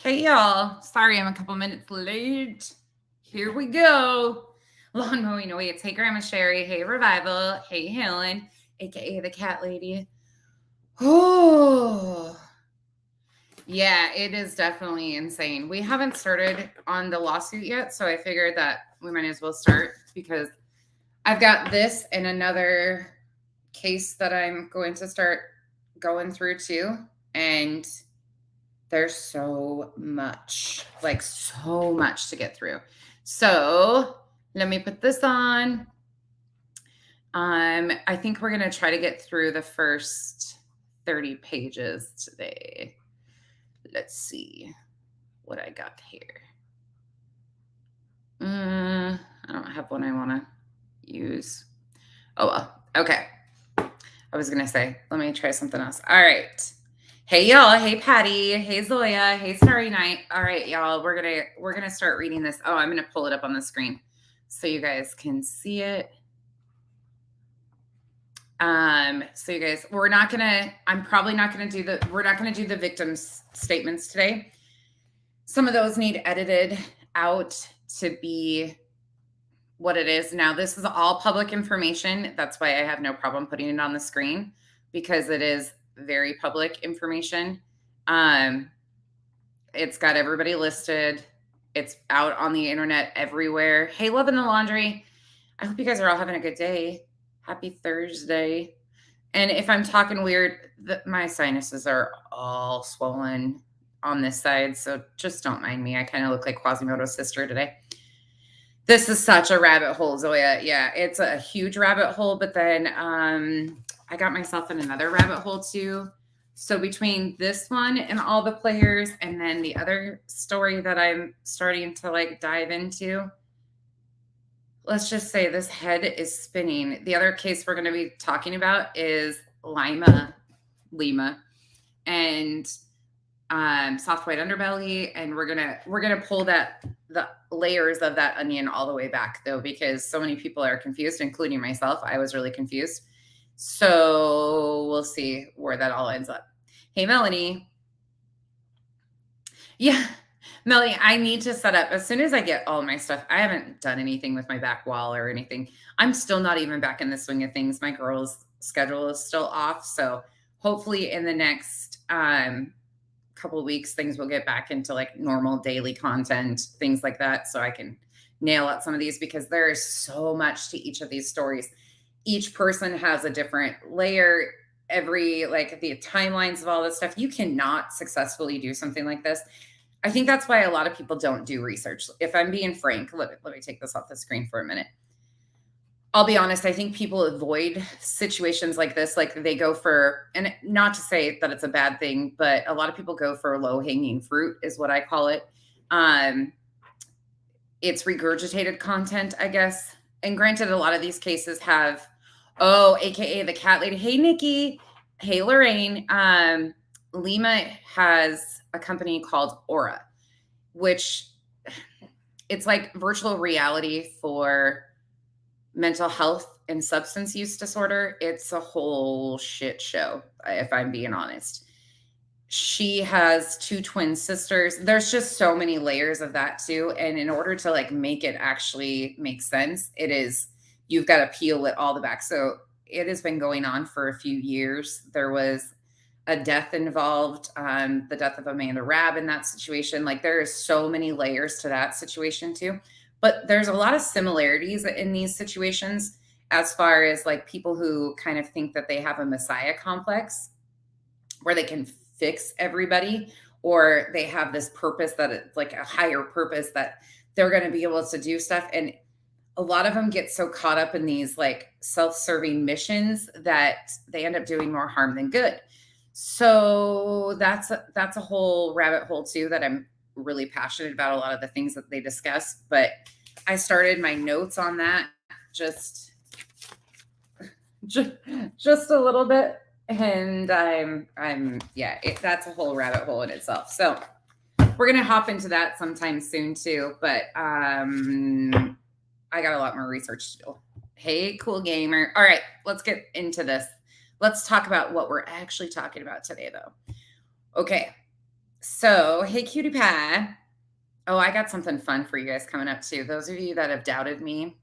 Hey y'all, sorry I'm a couple minutes late. Here we go. Lawn mowing awaits. Hey Grandma Sherry, hey Revival, hey Helen, aka the cat lady. Oh, yeah, it is definitely insane. We haven't started on the lawsuit yet, so I figured that we might as well start because I've got this and another case that I'm going to start going through too. And there's so much, like so much to get through. So let me put this on. I think we're gonna try to get through the first 30 pages today. Let's see what I got here. I don't have one I want to use. Oh well. Okay. I was gonna say, let me try something else. All right. Hey y'all, hey Patty, hey Zoya, hey Starry Night. All right, y'all, we're gonna start reading this. Oh, I'm gonna pull it up on the screen so you guys can see it. So you guys, I'm probably not gonna do we're not gonna do the victim's statements today. Some of those need edited out to be what it is. Now, this is all public information. That's why I have no problem putting it on the screen because it is very public information. It's got everybody listed. It's out on the internet everywhere. Hey, Love in the Laundry. I hope you guys are all having a good day. Happy Thursday. And if I'm talking weird, my sinuses are all swollen on this side. So just don't mind me. I kind of look like Quasimodo's sister today. This is such a rabbit hole, Zoya. Yeah, it's a huge rabbit hole. But then I got myself in another rabbit hole too. So between this one and all the players, and then the other story that I'm starting to like dive into, let's just say this head is spinning. The other case we're going to be talking about is Lima, and soft white underbelly, and we're gonna pull the layers of that onion all the way back though, because so many people are confused, including myself. I was really confused. So we'll see where that all ends up. Hey, Melanie. Yeah, Melanie, I need to set up as soon as I get all my stuff. I haven't done anything with my back wall or anything. I'm still not even back in the swing of things. My girl's schedule is still off. So hopefully in the next couple of weeks, things will get back into like normal daily content, things like that. So I can nail out some of these because there is so much to each of these stories. Each person has a different layer. Like the timelines of all this stuff. You cannot successfully do something like this. I think that's why a lot of people don't do research. If I'm being frank, let me take this off the screen for a minute. I'll be honest, I think people avoid situations like this. Like they go for, and not to say that it's a bad thing, but a lot of people go for low hanging fruit is what I call it. It's regurgitated content, I guess. And granted, a lot of these cases have, AKA the cat lady. Hey, Nikki. Hey, Lorraine. Lima has a company called Aura, which it's like virtual reality for mental health and substance use disorder. It's a whole shit show, if I'm being honest. She has 2 twin sisters. There's just so many layers of that too. And in order to like make it actually make sense, you've got to peel it all the back. So it has been going on for a few years. There was a death involved, the death of Amanda Rabb in that situation. Like there is so many layers to that situation too. But there's a lot of similarities in these situations as far as like people who kind of think that they have a messiah complex where they can fix everybody, or they have this purpose that it's like a higher purpose that they're going to be able to do stuff. And a lot of them get so caught up in these like self-serving missions that they end up doing more harm than good. So that's a whole rabbit hole too that I'm really passionate about, a lot of the things that they discuss. But I started my notes on that just a little bit, and that's a whole rabbit hole in itself. So we're gonna hop into that sometime soon too. But I got a lot more research to do. Hey, cool gamer. All right, let's get into this. Let's talk about what we're actually talking about today, though. Okay, So, hey, cutie pie. Oh, I got something fun for you guys coming up too. Those of you that have doubted me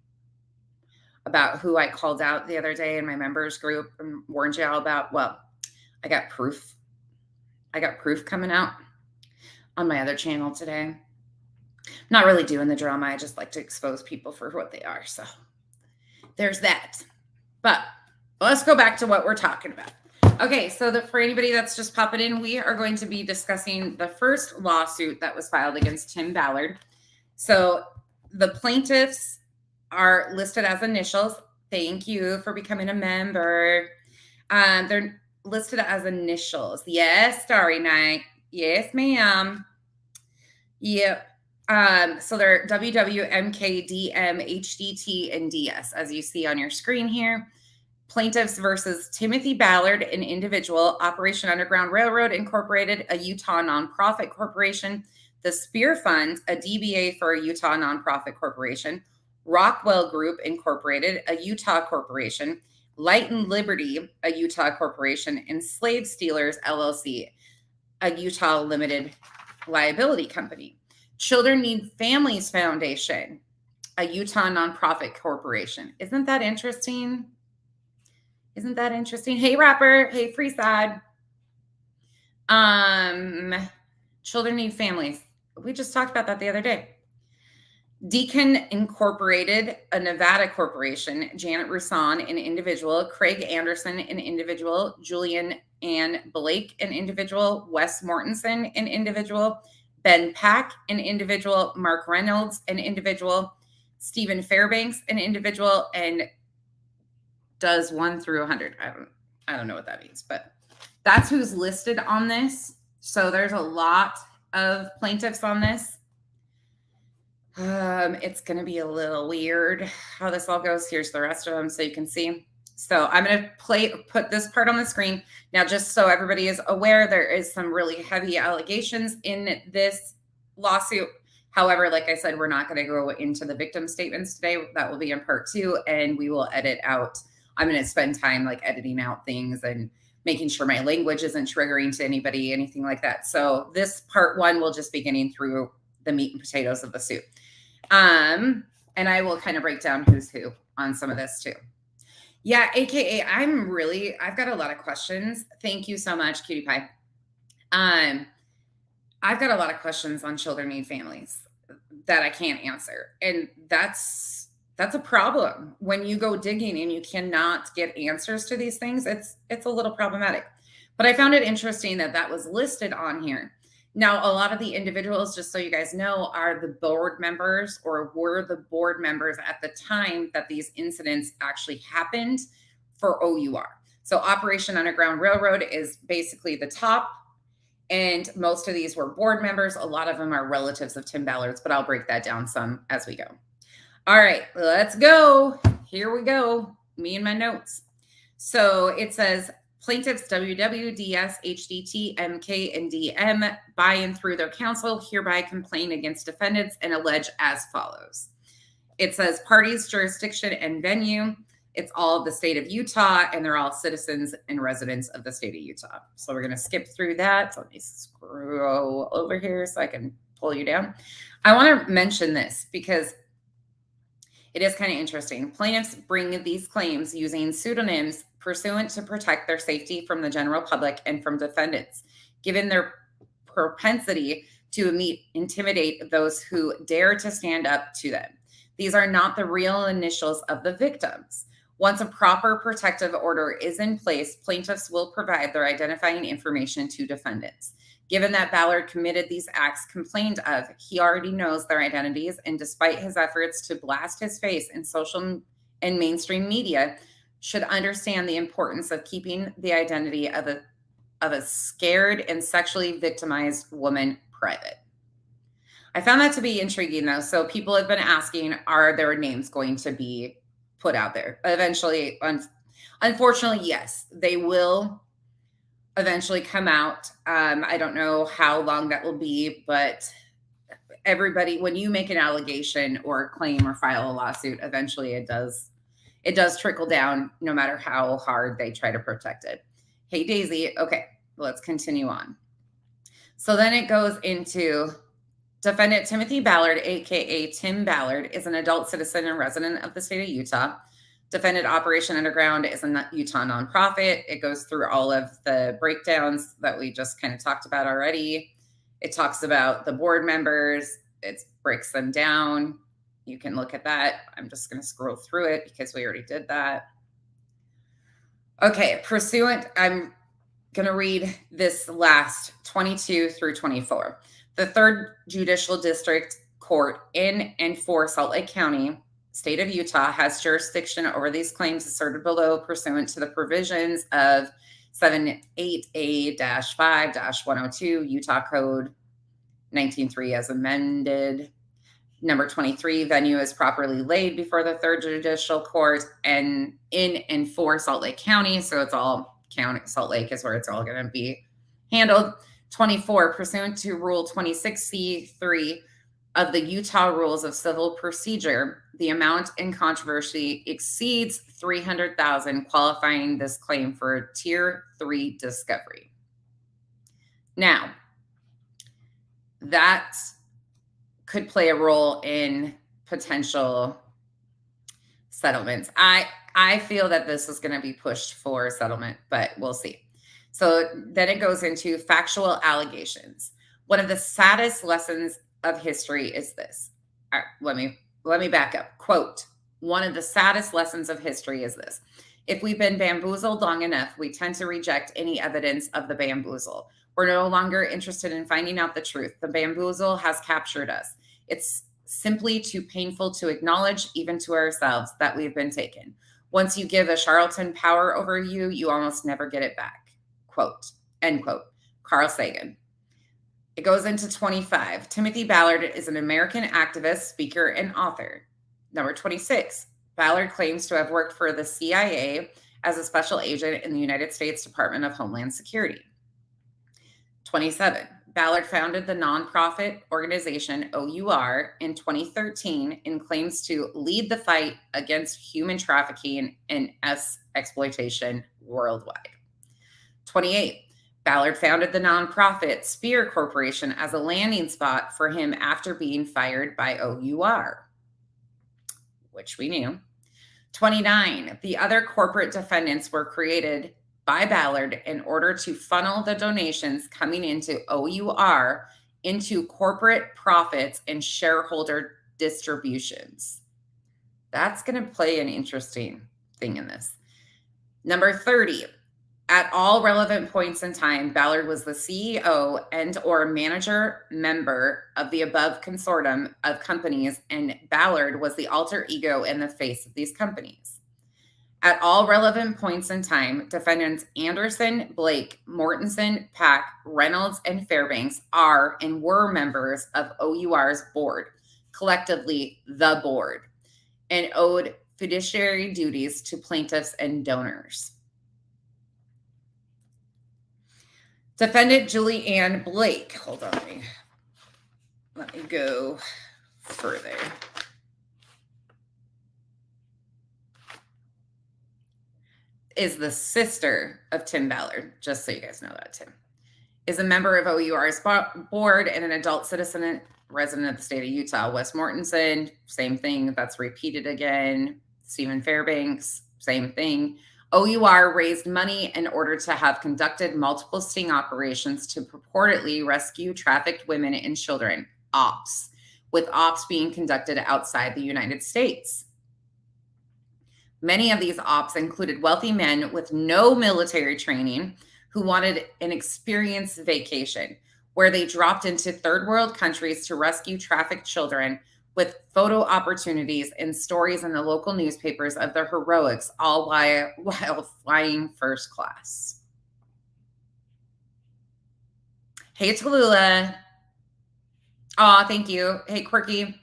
about who I called out the other day in my members group and warned you all about, well, I got proof. I got proof coming out on my other channel today. Not really doing the drama. I just like to expose people for what they are. So there's that. But let's go back to what we're talking about. Okay, so for anybody that's just popping in, we are going to be discussing the first lawsuit that was filed against Tim Ballard. So the plaintiffs are listed as initials. Thank you for becoming a member. They're listed as initials. Yes, Starry Night. Yes, ma'am. Yep. So they're WW, MK, DM, HDT, and DS, as you see on your screen here. Plaintiffs versus Timothy Ballard, an individual, Operation Underground Railroad Incorporated, a Utah nonprofit corporation, the Spear Fund, a DBA for a Utah nonprofit corporation, Rockwell Group Incorporated, a Utah corporation, Light and Liberty, a Utah corporation, and Slave Stealers LLC, a Utah limited liability company. Children Need Families Foundation, a Utah nonprofit corporation. Isn't that interesting? Isn't that interesting? Hey, Rapper. Hey, Freeside. Children Need Families. We just talked about that the other day. Deacon Incorporated, a Nevada corporation. Janet Roussan, an individual. Craig Anderson, an individual. Julian Ann Blake, an individual. Wes Mortensen, an individual. Ben Pack, an individual. Mark Reynolds, an individual. Stephen Fairbanks, an individual. And does 1 through 100. I don't know what that means, but that's who's listed on this. So there's a lot of plaintiffs on this. It's going to be a little weird how this all goes. Here's the rest of them so you can see. So I'm going to put this part on the screen. Now, just so everybody is aware, there is some really heavy allegations in this lawsuit. However, like I said, we're not going to go into the victim statements today. That will be in part 2, and we will edit out. I'm going to spend time like editing out things and making sure my language isn't triggering to anybody, anything like that. So this part 1 will just be getting through the meat and potatoes of the suit. And I will kind of break down who's who on some of this too. Yeah, AKA, I've got a lot of questions. Thank you so much, Cutie Pie. I've got a lot of questions on Children Need Families that I can't answer. And that's a problem. When you go digging and you cannot get answers to these things, it's a little problematic. But I found it interesting that was listed on here. Now, a lot of the individuals, just so you guys know, are the board members or were the board members at the time that these incidents actually happened for OUR. So Operation Underground Railroad is basically the top, and most of these were board members. A lot of them are relatives of Tim Ballard's, but I'll break that down some as we go. All right, let's go. Here we go. Me and my notes. So it says plaintiffs WWDS, HDT, MK, and DM by and through their counsel hereby complain against defendants and allege as follows. It says parties, jurisdiction, and venue. It's all of the state of Utah, and they're all citizens and residents of the state of Utah. So we're going to skip through that. So let me scroll over here so I can pull you down. I want to mention this because it is kind of interesting. Plaintiffs bring these claims using pseudonyms pursuant to protect their safety from the general public and from defendants, given their propensity to intimidate those who dare to stand up to them. These are not the real initials of the victims. Once a proper protective order is in place, plaintiffs will provide their identifying information to defendants. Given that Ballard committed these acts complained of, he already knows their identities, and despite his efforts to blast his face in social and mainstream media, should understand the importance of keeping the identity of a scared and sexually victimized woman private. I found that to be intriguing, though. So people have been asking, are their names going to be put out there? Eventually, unfortunately, yes, they will eventually come out. I don't know how long that will be, but everybody, when you make an allegation or a claim or file a lawsuit, eventually it does trickle down, no matter how hard they try to protect it. Hey, Daisy. Okay, let's continue on. So then it goes into defendant Timothy Ballard, aka Tim Ballard, is an adult citizen and resident of the state of Utah. Defendant Operation Underground is a Utah nonprofit. It goes through all of the breakdowns that we just kind of talked about already. It talks about the board members. It breaks them down. You can look at that. I'm just going to scroll through it because we already did that. Okay, I'm going to read this last 22 through 24. The 3rd Judicial District Court in and for Salt Lake County, state of Utah, has jurisdiction over these claims asserted below pursuant to the provisions of 78A-5-102 Utah Code 19.3 as amended. Number 23, venue is properly laid before the 3rd Judicial Court and in and for Salt Lake County. So it's all county. Salt Lake is where it's all going to be handled. 24, pursuant to Rule 26C3 of the Utah Rules of Civil Procedure, the amount in controversy exceeds $300,000, qualifying this claim for a Tier 3 discovery. Now, that could play a role in potential settlements. I feel that this is going to be pushed for settlement, but we'll see. So then it goes into factual allegations. One of the saddest lessons of history is this. All right, let me back up. Quote, one of the saddest lessons of history is this. If we've been bamboozled long enough, we tend to reject any evidence of the bamboozle. We're no longer interested in finding out the truth. The bamboozle has captured us. It's simply too painful to acknowledge, even to ourselves, that we've been taken. Once you give a charlatan power over you, you almost never get it back. Quote, end quote. Carl Sagan. It goes into 25. Timothy Ballard is an American activist, speaker, and author. Number 26. Ballard claims to have worked for the CIA as a special agent in the United States Department of Homeland Security. 27. Ballard founded the nonprofit organization OUR in 2013 and claims to lead the fight against human trafficking and exploitation worldwide. 28. Ballard founded the nonprofit Spear Corporation as a landing spot for him after being fired by OUR, which we knew. 29. The other corporate defendants were created by Ballard in order to funnel the donations coming into OUR into corporate profits and shareholder distributions. That's going to play an interesting thing in this. Number 30. At all relevant points in time, Ballard was the CEO and or manager member of the above consortium of companies, and Ballard was the alter ego and the face of these companies. At all relevant points in time, defendants Anderson, Blake, Mortensen, Pack, Reynolds, and Fairbanks are and were members of OUR's board, collectively the board, and owed fiduciary duties to plaintiffs and donors. Defendant Julie Ann Blake, hold on, let me go further. Is the sister of Tim Ballard, just so you guys know that. Tim is a member of OUR's board and an adult citizen and resident of the state of Utah. Wes Mortensen, same thing, that's repeated again. Stephen Fairbanks, same thing. OUR raised money in order to have conducted multiple sting operations to purportedly rescue trafficked women and children, ops, with ops being conducted outside the United States. Many of these ops included wealthy men with no military training who wanted an experience vacation, where they dropped into third world countries to rescue trafficked children, with photo opportunities and stories in the local newspapers of their heroics, all while flying first class. Hey, Tallulah. Aw, thank you. Hey, Quirky.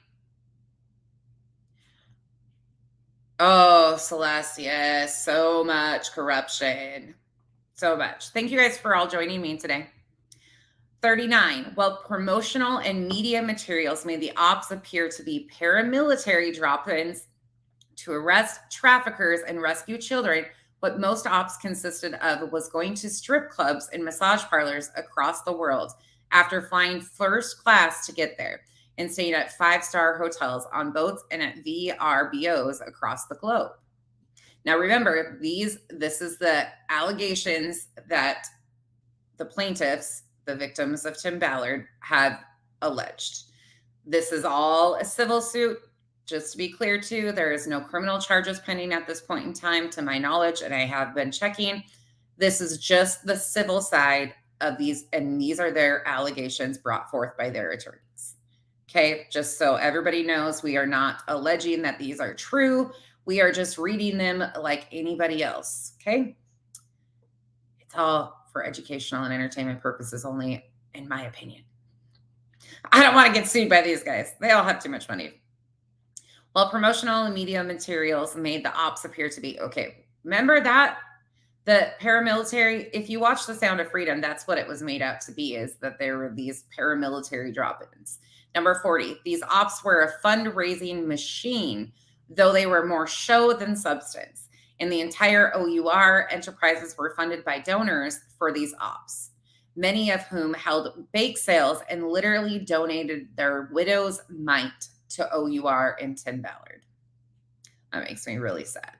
Oh, Celeste, yes, so much corruption. So much. Thank you guys for all joining me today. 39. While promotional and media materials made the ops appear to be paramilitary drop-ins to arrest traffickers and rescue children, what most ops consisted of was going to strip clubs and massage parlors across the world after flying first class to get there and staying at 5-star hotels, on boats, and at VRBOs across the globe. Now remember, this is the allegations that the plaintiffs, the victims of Tim Ballard, have alleged. This is all a civil suit. Just to be clear, too, there is no criminal charges pending at this point in time, to my knowledge, and I have been checking. This is just the civil side of these, and these are their allegations brought forth by their attorneys. Okay, just so everybody knows, we are not alleging that these are true. We are just reading them like anybody else. Okay, it's all for educational and entertainment purposes only, in my opinion. I don't want to get sued by these guys. They all have too much money. While promotional and media materials made the ops appear to be okay. Remember that? The paramilitary, if you watch The Sound of Freedom, that's what it was made out to be, is that there were these paramilitary drop-ins. Number 40, these ops were a fundraising machine, though they were more show than substance. And the entire OUR enterprises were funded by donors for these ops, many of whom held bake sales and literally donated their widow's mite to OUR and Tim Ballard. That makes me really sad.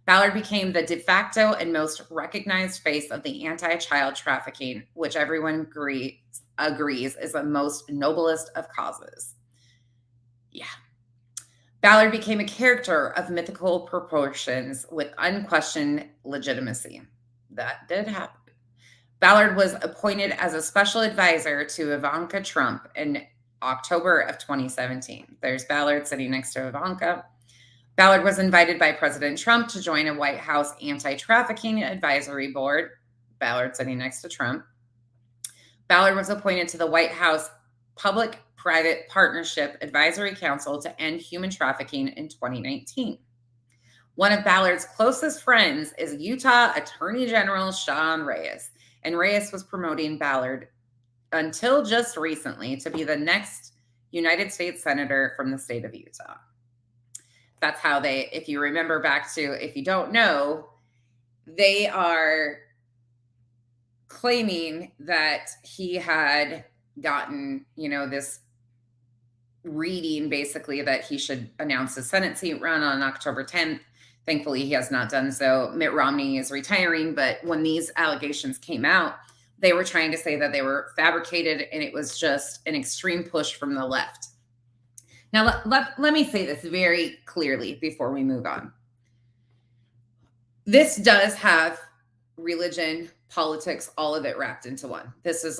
Ballard became the de facto and most recognized face of the anti-child trafficking, which everyone agrees is the most noblest of causes. Yeah. Ballard became a character of mythical proportions with unquestioned legitimacy. That did happen. Ballard was appointed as a special advisor to Ivanka Trump in October of 2017. There's Ballard sitting next to Ivanka. Ballard was invited by President Trump to join a White House anti-trafficking advisory board. Ballard sitting next to Trump. Ballard was appointed to the White House Public-Private Partnership Advisory Council to end human trafficking in 2019. One of Ballard's closest friends is Utah Attorney General Sean Reyes, and Reyes was promoting Ballard until just recently to be the next United States Senator from the state of Utah. That's how they, if you remember back to, if you don't know, they are claiming that he had gotten, this reading basically that he should announce his Senate seat run on October 10th. Thankfully, he has not done so. Mitt Romney is retiring, but when these allegations came out, they were trying to say that they were fabricated and it was just an extreme push from the left. Now, let me say this very clearly before we move on. This does have religion, politics, all of it wrapped into one. This is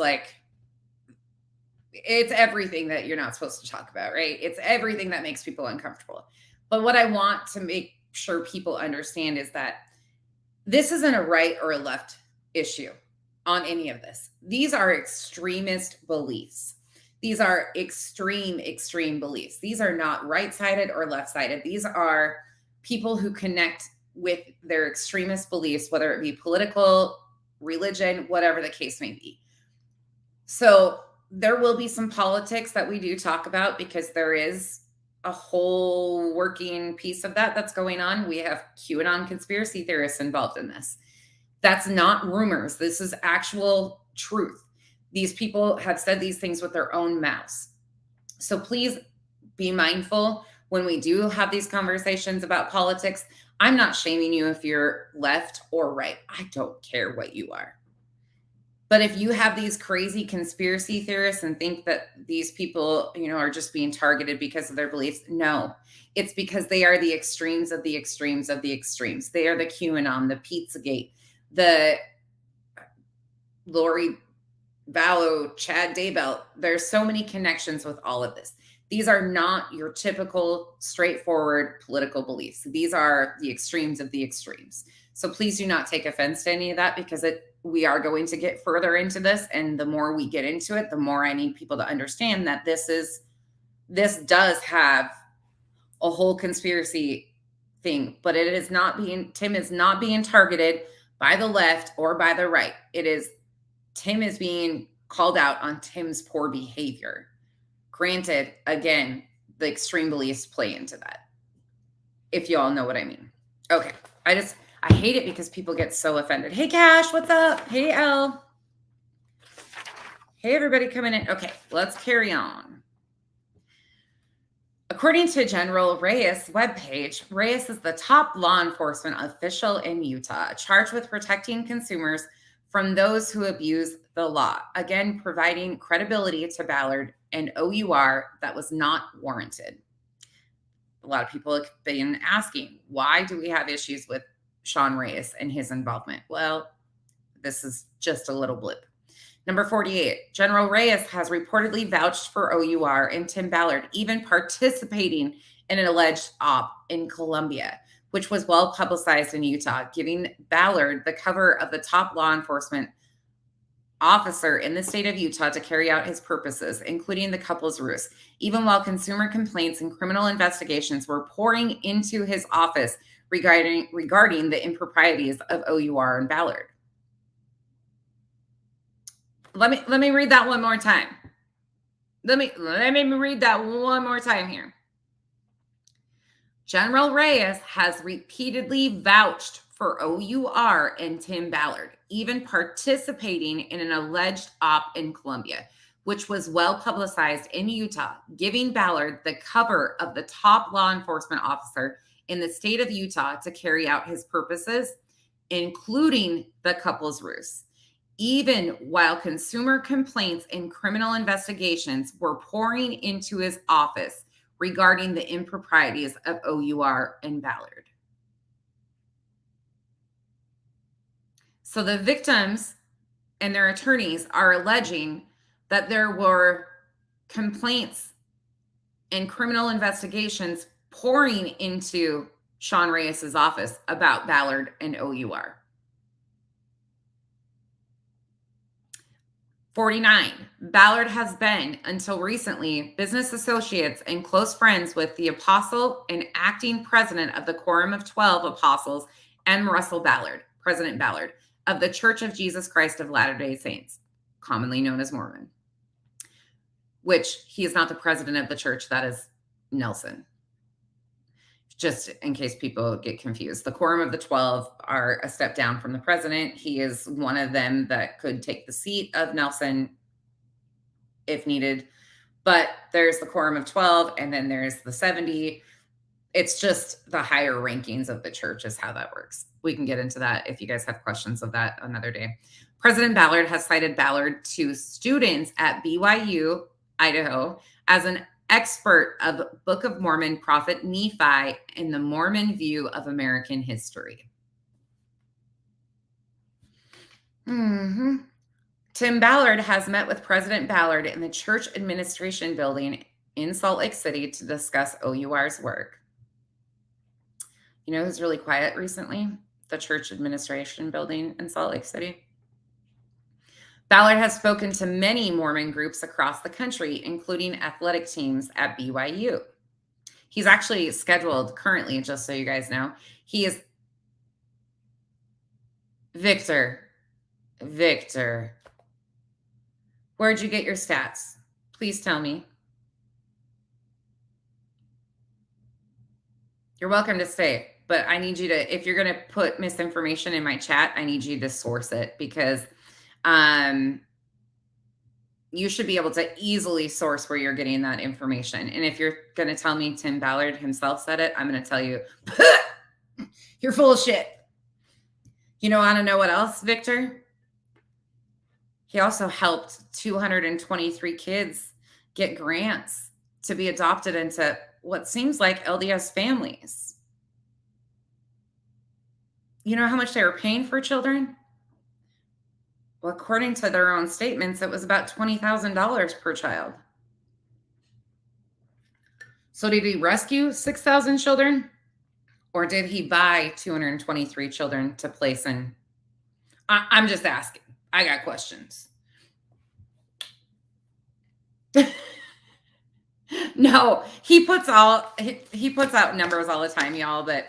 it's everything that you're not supposed to talk about, right? It's everything that makes people uncomfortable. But what I want to make sure people understand is that this isn't a right or a left issue on any of this. These are extremist beliefs. These are extreme beliefs. These are not right-sided or left-sided. These are people who connect with their extremist beliefs, whether it be political, religion, whatever the case may be. So there will be some politics that we do talk about because there is a whole working piece of that that's going on. We have QAnon conspiracy theorists involved in this. That's not rumors. This is actual truth. These people have said these things with their own mouths. So please be mindful when we do have these conversations about politics. I'm not shaming you if you're left or right. I don't care what you are. But if you have these crazy conspiracy theorists and think that these people, are just being targeted because of their beliefs, no, it's because they are the extremes of the extremes of the extremes. They are the QAnon, the Pizzagate, the Lori Vallow, Chad Daybell. There's so many connections with all of this. These are not your typical straightforward political beliefs. These are the extremes of the extremes. So please do not take offense to any of that because we are going to get further into this. And the more we get into it, the more I need people to understand that this does have a whole conspiracy thing, but Tim is not being targeted by the left or by the right. Tim is being called out on Tim's poor behavior. Granted, again, the extreme beliefs play into that. If you all know what I mean. Okay. I hate it because people get so offended. Hey, Cash, what's up? Hey, Elle. Hey, everybody coming in. Okay, let's carry on. According to General Reyes' webpage, Reyes is the top law enforcement official in Utah, charged with protecting consumers from those who abuse the law. Again, providing credibility to Ballard and OUR that was not warranted. A lot of people have been asking, why do we have issues with Sean Reyes and his involvement? Well, this is just a little blip. Number 48, General Reyes has reportedly vouched for OUR and Tim Ballard, even participating in an alleged op in Colombia, which was well publicized in Utah, giving Ballard the cover of the top law enforcement officer in the state of Utah to carry out his purposes, including the couple's ruse, even while consumer complaints and criminal investigations were pouring into his office regarding the improprieties of OUR and Ballard. Let me read that one more time. Let me read that one more time here. General Reyes has repeatedly vouched for OUR and Tim Ballard, even participating in an alleged op in Colombia, which was well publicized in Utah, giving Ballard the cover of the top law enforcement officer in the state of Utah to carry out his purposes, including the couple's ruse, even while consumer complaints and criminal investigations were pouring into his office regarding the improprieties of OUR and Ballard. So the victims and their attorneys are alleging that there were complaints and criminal investigations pouring into Sean Reyes's office about Ballard and OUR. 49, Ballard has been, until recently, business associates and close friends with the apostle and acting president of the Quorum of 12 Apostles, M. Russell Ballard, President Ballard, of the Church of Jesus Christ of Latter-day Saints, commonly known as Mormon, which he is not the president of the church. That is Nelson. Just in case people get confused. The Quorum of the 12 are a step down from the president. He is one of them that could take the seat of Nelson if needed. But there's the Quorum of 12, and then there's the 70. It's just the higher rankings of the church is how that works. We can get into that if you guys have questions of that another day. President Ballard has cited Ballard to students at BYU, Idaho, as an expert of Book of Mormon prophet Nephi and the Mormon view of American history. Tim Ballard has met with President Ballard in the church administration building in Salt Lake City to discuss OUR's work. You know who's really quiet recently? The church administration building in Salt Lake City. Ballard has spoken to many Mormon groups across the country, including athletic teams at BYU. He's actually scheduled currently, just so you guys know, he is Victor, where'd you get your stats? Please tell me. You're welcome to stay, but I need you to, if you're going to put misinformation in my chat, I need you to source it, because you should be able to easily source where you're getting that information. And if you're going to tell me Tim Ballard himself said it, I'm going to tell you, you're full of shit. You want to know what else, Victor? He also helped 223 kids get grants to be adopted into what seems like LDS families. You know how much they were paying for children? Well, according to their own statements, it was about $20,000 per child. So did he rescue 6,000 children? Or did he buy 223 children to place in? I'm just asking. I got questions. No, he puts out numbers all the time, y'all, but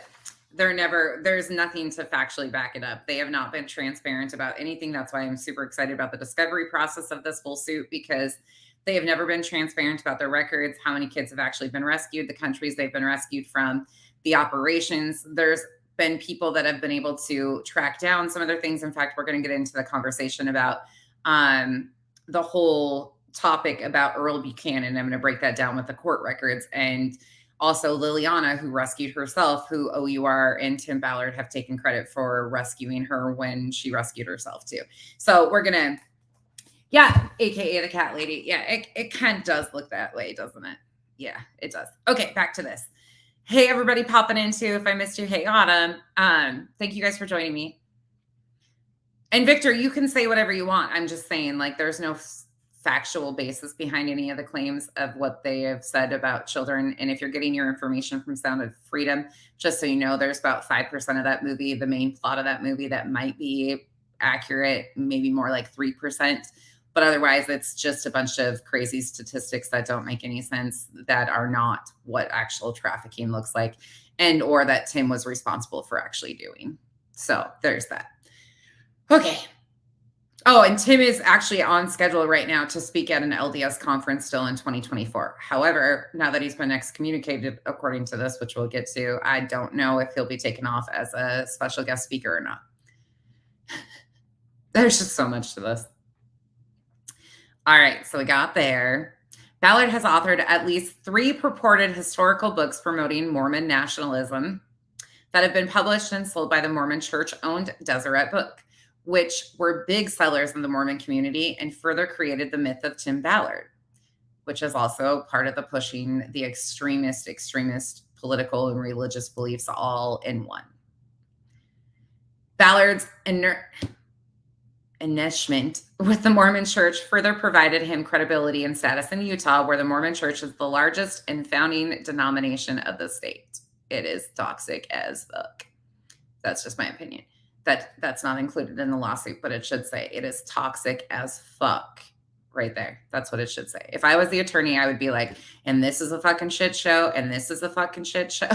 there's nothing to factually back it up. They have not been transparent about anything. That's why I'm super excited about the discovery process of this whole suit, because they have never been transparent about their records, how many kids have actually been rescued, the countries they've been rescued from, the operations. There's been people that have been able to track down some other things. In fact, we're going to get into the conversation about the whole topic about Earl Buchanan. I'm going to break that down with the court records, and also Liliana, who rescued herself, who OUR and Tim Ballard have taken credit for rescuing her when she rescued herself too. So we're going to, yeah, AKA the cat lady. Yeah, it kind of does look that way, doesn't it? Yeah, it does. Okay, back to this. Hey, everybody popping in too. If I missed you, hey, Autumn. Thank you guys for joining me. And Victor, you can say whatever you want. I'm just saying, like, there's no factual basis behind any of the claims of what they have said about children. And if you're getting your information from Sound of Freedom, just so you know, there's about 5% of that movie, the main plot of that movie, that might be accurate, maybe more like 3%. But otherwise, it's just a bunch of crazy statistics that don't make any sense, that are not what actual trafficking looks like, and or that Tim was responsible for actually doing. So there's that. Okay. Oh, and Tim is actually on schedule right now to speak at an LDS conference still in 2024. However, now that he's been excommunicated, according to this, which we'll get to, I don't know if he'll be taken off as a special guest speaker or not. There's just so much to this. All right, so we got there. Ballard has authored at least 3 purported historical books promoting Mormon nationalism that have been published and sold by the Mormon Church-owned Deseret Book, which were big sellers in the Mormon community and further created the myth of Tim Ballard, which is also part of the pushing the extremist political and religious beliefs all in one. Ballard's enmeshment with the Mormon Church further provided him credibility and status in Utah, where the Mormon Church is the largest and founding denomination of the state. It is toxic as fuck. That's just my opinion. That's not included in the lawsuit, but it should say it is toxic as fuck right there. That's what it should say. If I was the attorney, I would be like, and this is a fucking shit show, and this is a fucking shit show.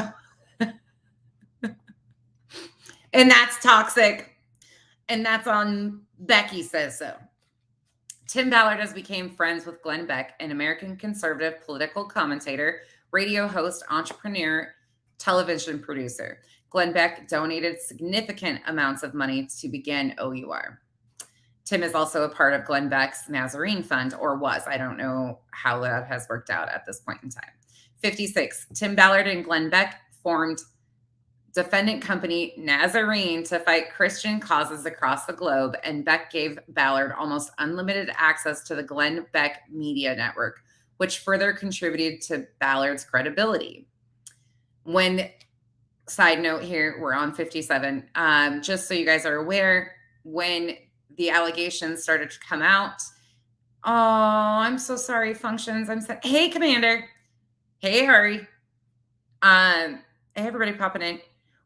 And that's toxic. And that's on Becky Says So. Tim Ballard has become friends with Glenn Beck, an American conservative political commentator, radio host, entrepreneur, television producer. Glenn Beck donated significant amounts of money to begin OUR. Tim is also a part of Glenn Beck's Nazarene Fund, or was. I don't know how that has worked out at this point in time. 56. Tim Ballard and Glenn Beck formed defendant company Nazarene to fight Christian causes across the globe, and Beck gave Ballard almost unlimited access to the Glenn Beck media network, which further contributed to Ballard's credibility. Side note here, we're on 57. Just so you guys are aware, when the allegations started to come out, oh, I'm so sorry, functions. Hey, Commander. Hey, Harry. Hey, everybody popping in.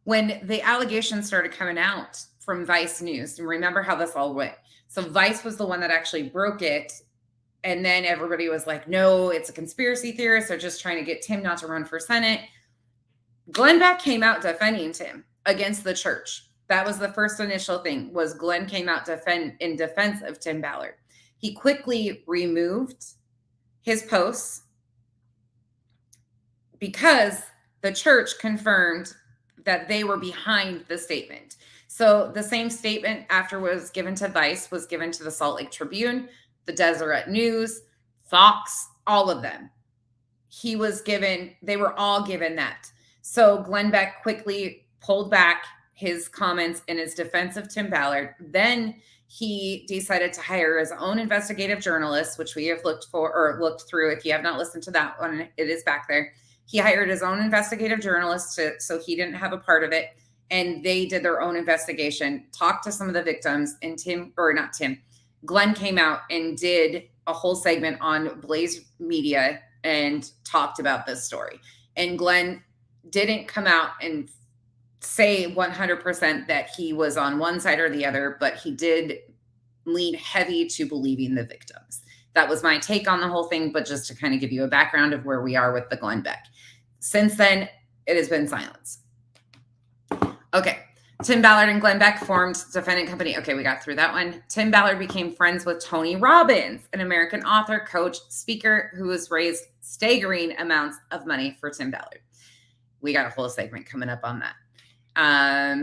When the allegations started coming out from Vice News, and remember how this all went. So Vice was the one that actually broke it. And then everybody was like, no, it's a conspiracy theorist. They're just trying to get Tim not to run for Senate. Glenn Beck came out defending Tim against the church. That was the first initial thing, was Glenn came out in defense of Tim Ballard. He quickly removed his posts because the church confirmed that they were behind the statement. So the same statement after was given to Vice was given to the Salt Lake Tribune, the Deseret News, Fox, all of them. They were all given that. So Glenn Beck quickly pulled back his comments in his defense of Tim Ballard. Then he decided to hire his own investigative journalist, which we have looked through. If you have not listened to that one, it is back there. He hired his own investigative journalist so he didn't have a part of it. And they did their own investigation, talked to some of the victims, and Glenn came out and did a whole segment on Blaze Media and talked about this story. And Glenn didn't come out and say 100% that he was on one side or the other, but he did lean heavy to believing the victims. That was my take on the whole thing, but just to kind of give you a background of where we are with the Glenn Beck. Since then, it has been silence. Okay. Tim Ballard and Glenn Beck formed defendant company. Okay, we got through that one. Tim Ballard became friends with Tony Robbins, an American author, coach, speaker who has raised staggering amounts of money for Tim Ballard. We got a whole segment coming up on that.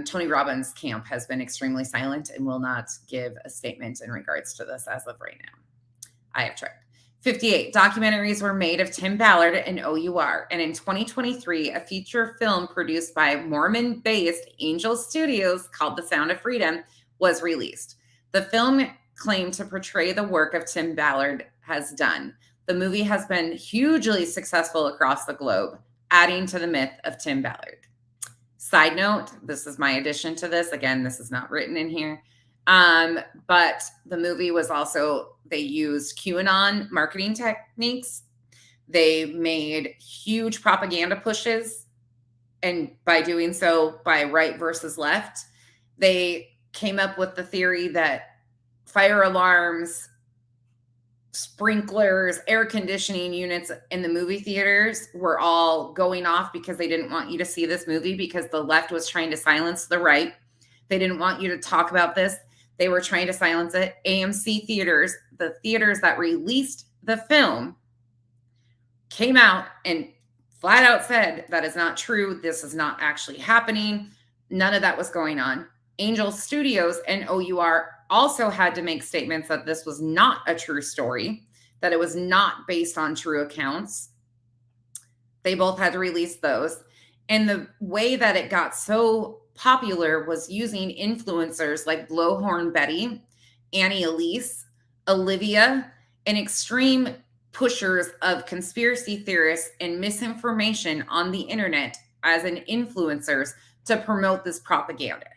Tony Robbins' camp has been extremely silent and will not give a statement in regards to this as of right now. I have tried. 58. Documentaries were made of Tim Ballard and OUR. And in 2023, a feature film produced by Mormon based Angel Studios called The Sound of Freedom was released. The film claimed to portray the work of Tim Ballard has done. The movie has been hugely successful across the globe, adding to the myth of Tim Ballard. Side note, this is my addition to this. Again, this is not written in here. But the movie was also, they used QAnon marketing techniques. They made huge propaganda pushes. And by doing so, by right versus left, they came up with the theory that fire alarms, sprinklers, air conditioning units in the movie theaters were all going off because they didn't want you to see this movie because the left was trying to silence the right. They didn't want you to talk about this. They were trying to silence it. AMC theaters, the theaters that released the film, came out and flat out said, that is not true. This is not actually happening. None of that was going on. Angel Studios and OUR also had to make statements that this was not a true story, that it was not based on true accounts. They both had to release those. And the way that it got so popular was using influencers like Blowhorn Betty, Annie Elise, Olivia, and extreme pushers of conspiracy theorists and misinformation on the internet as an influencers to promote this propaganda.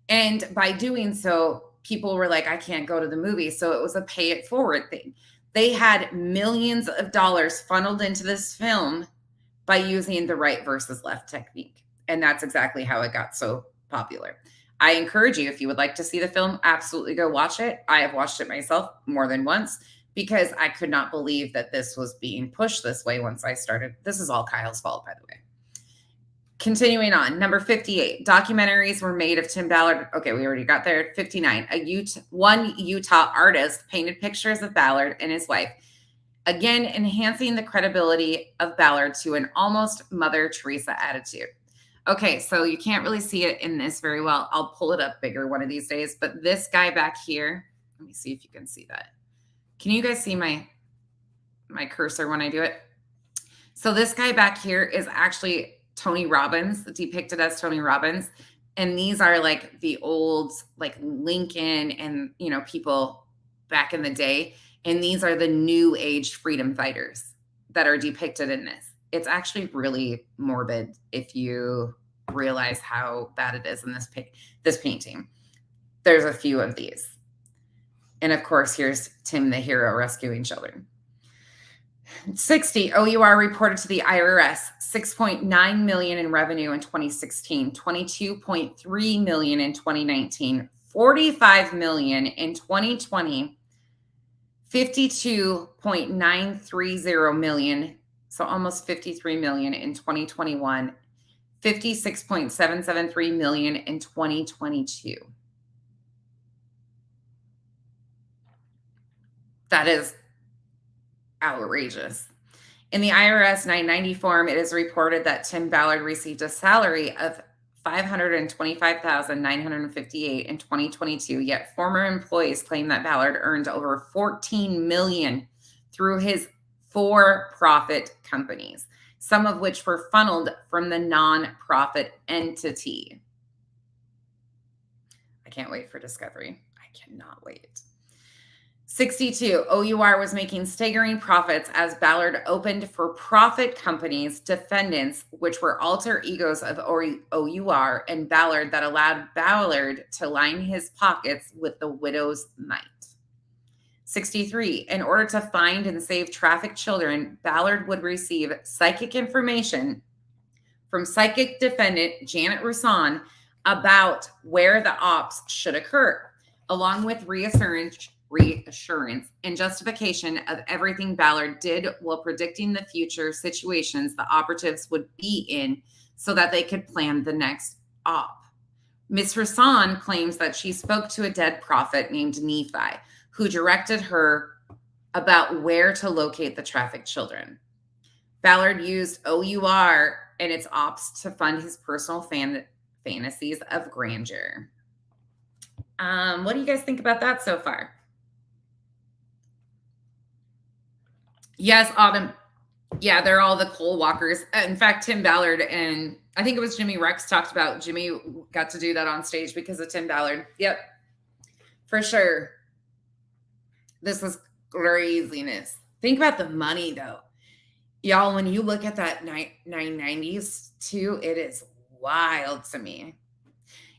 And by doing so, people were like, I can't go to the movie. So it was a pay it forward thing. They had millions of dollars funneled into this film by using the right versus left technique. And that's exactly how it got so popular. I encourage you, if you would like to see the film, absolutely go watch it. I have watched it myself more than once because I could not believe that this was being pushed this way once I started. This is all Kyle's fault, by the way. Continuing on, number 58, documentaries were made of Tim Ballard. Okay, we already got there. 59, one Utah artist painted pictures of Ballard and his wife, again, enhancing the credibility of Ballard to an almost Mother Teresa attitude. Okay, so you can't really see it in this very well. I'll pull it up bigger one of these days, but this guy back here, let me see if you can see that. Can you guys see my cursor when I do it? So this guy back here is actually Tony Robbins, depicted as Tony Robbins. And these are like the old, like Lincoln and, people back in the day. And these are the new age freedom fighters that are depicted in this. It's actually really morbid if you realize how bad it is in this painting. There's a few of these. And of course, here's Tim the hero rescuing children. 60, OUR reported to the IRS $6.9 million in revenue in 2016, $22.3 million in 2019, $45 million in 2020, $52.930 million, so almost $53 million in 2021, $56.773 million in 2022. That is outrageous. In the IRS 990 form, it is reported that Tim Ballard received a salary of $525,958 in 2022, yet former employees claim that Ballard earned over $14 million through his for-profit companies, some of which were funneled from the non-profit entity. I can't wait for Discovery. I cannot wait. 62, OUR was making staggering profits as Ballard opened for-profit companies, defendants, which were alter egos of OUR and Ballard that allowed Ballard to line his pockets with the widow's mite. 63, in order to find and save trafficked children, Ballard would receive psychic information from psychic defendant Janet Roussan about where the ops should occur, along with reassurance and justification of everything Ballard did while predicting the future situations the operatives would be in so that they could plan the next op. Ms. Roussan claims that she spoke to a dead prophet named Nephi, who directed her about where to locate the trafficked children. Ballard used OUR and its ops to fund his personal fantasies of grandeur. What do you guys think about that so far? Yes, Autumn. Yeah, they're all the coal walkers. In fact, Tim Ballard and I think it was Jimmy Rex talked about Jimmy got to do that on stage because of Tim Ballard. Yep, for sure. This is craziness. Think about the money though. Y'all, when you look at that 990s too, it is wild to me.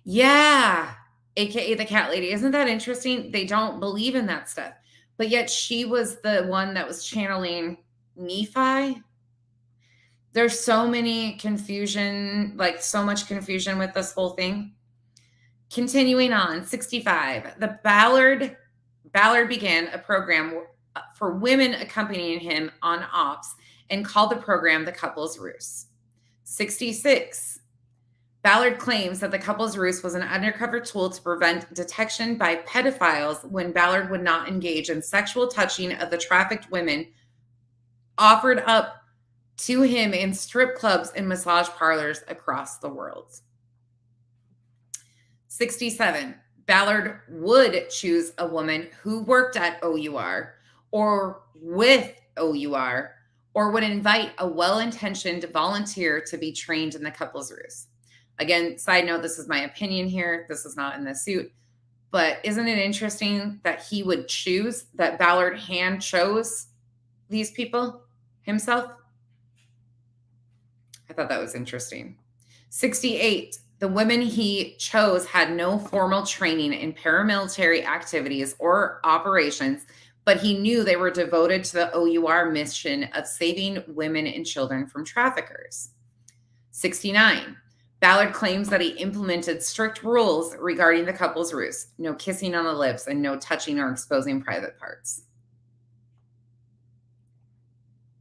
Yeah. AKA the cat lady. Isn't that interesting? They don't believe in that stuff. But yet she was the one that was channeling Nephi. There's so many confusion, like so much confusion with this whole thing. Continuing on, 65. The Ballard began a program for women accompanying him on ops and called the program the Couple's Ruse. 66. Ballard claims that the Couple's Ruse was an undercover tool to prevent detection by pedophiles when Ballard would not engage in sexual touching of the trafficked women offered up to him in strip clubs and massage parlors across the world. 67. Ballard would choose a woman who worked at OUR or with OUR or would invite a well-intentioned volunteer to be trained in the Couple's Ruse. Again, side note, this is my opinion here. This is not in the suit. But isn't it interesting that he would choose, that Ballard hand chose these people himself? I thought that was interesting. 68. The women he chose had no formal training in paramilitary activities or operations, but he knew they were devoted to the OUR mission of saving women and children from traffickers. 69. Ballard claims that he implemented strict rules regarding the Couple's Ruse. No kissing on the lips and no touching or exposing private parts.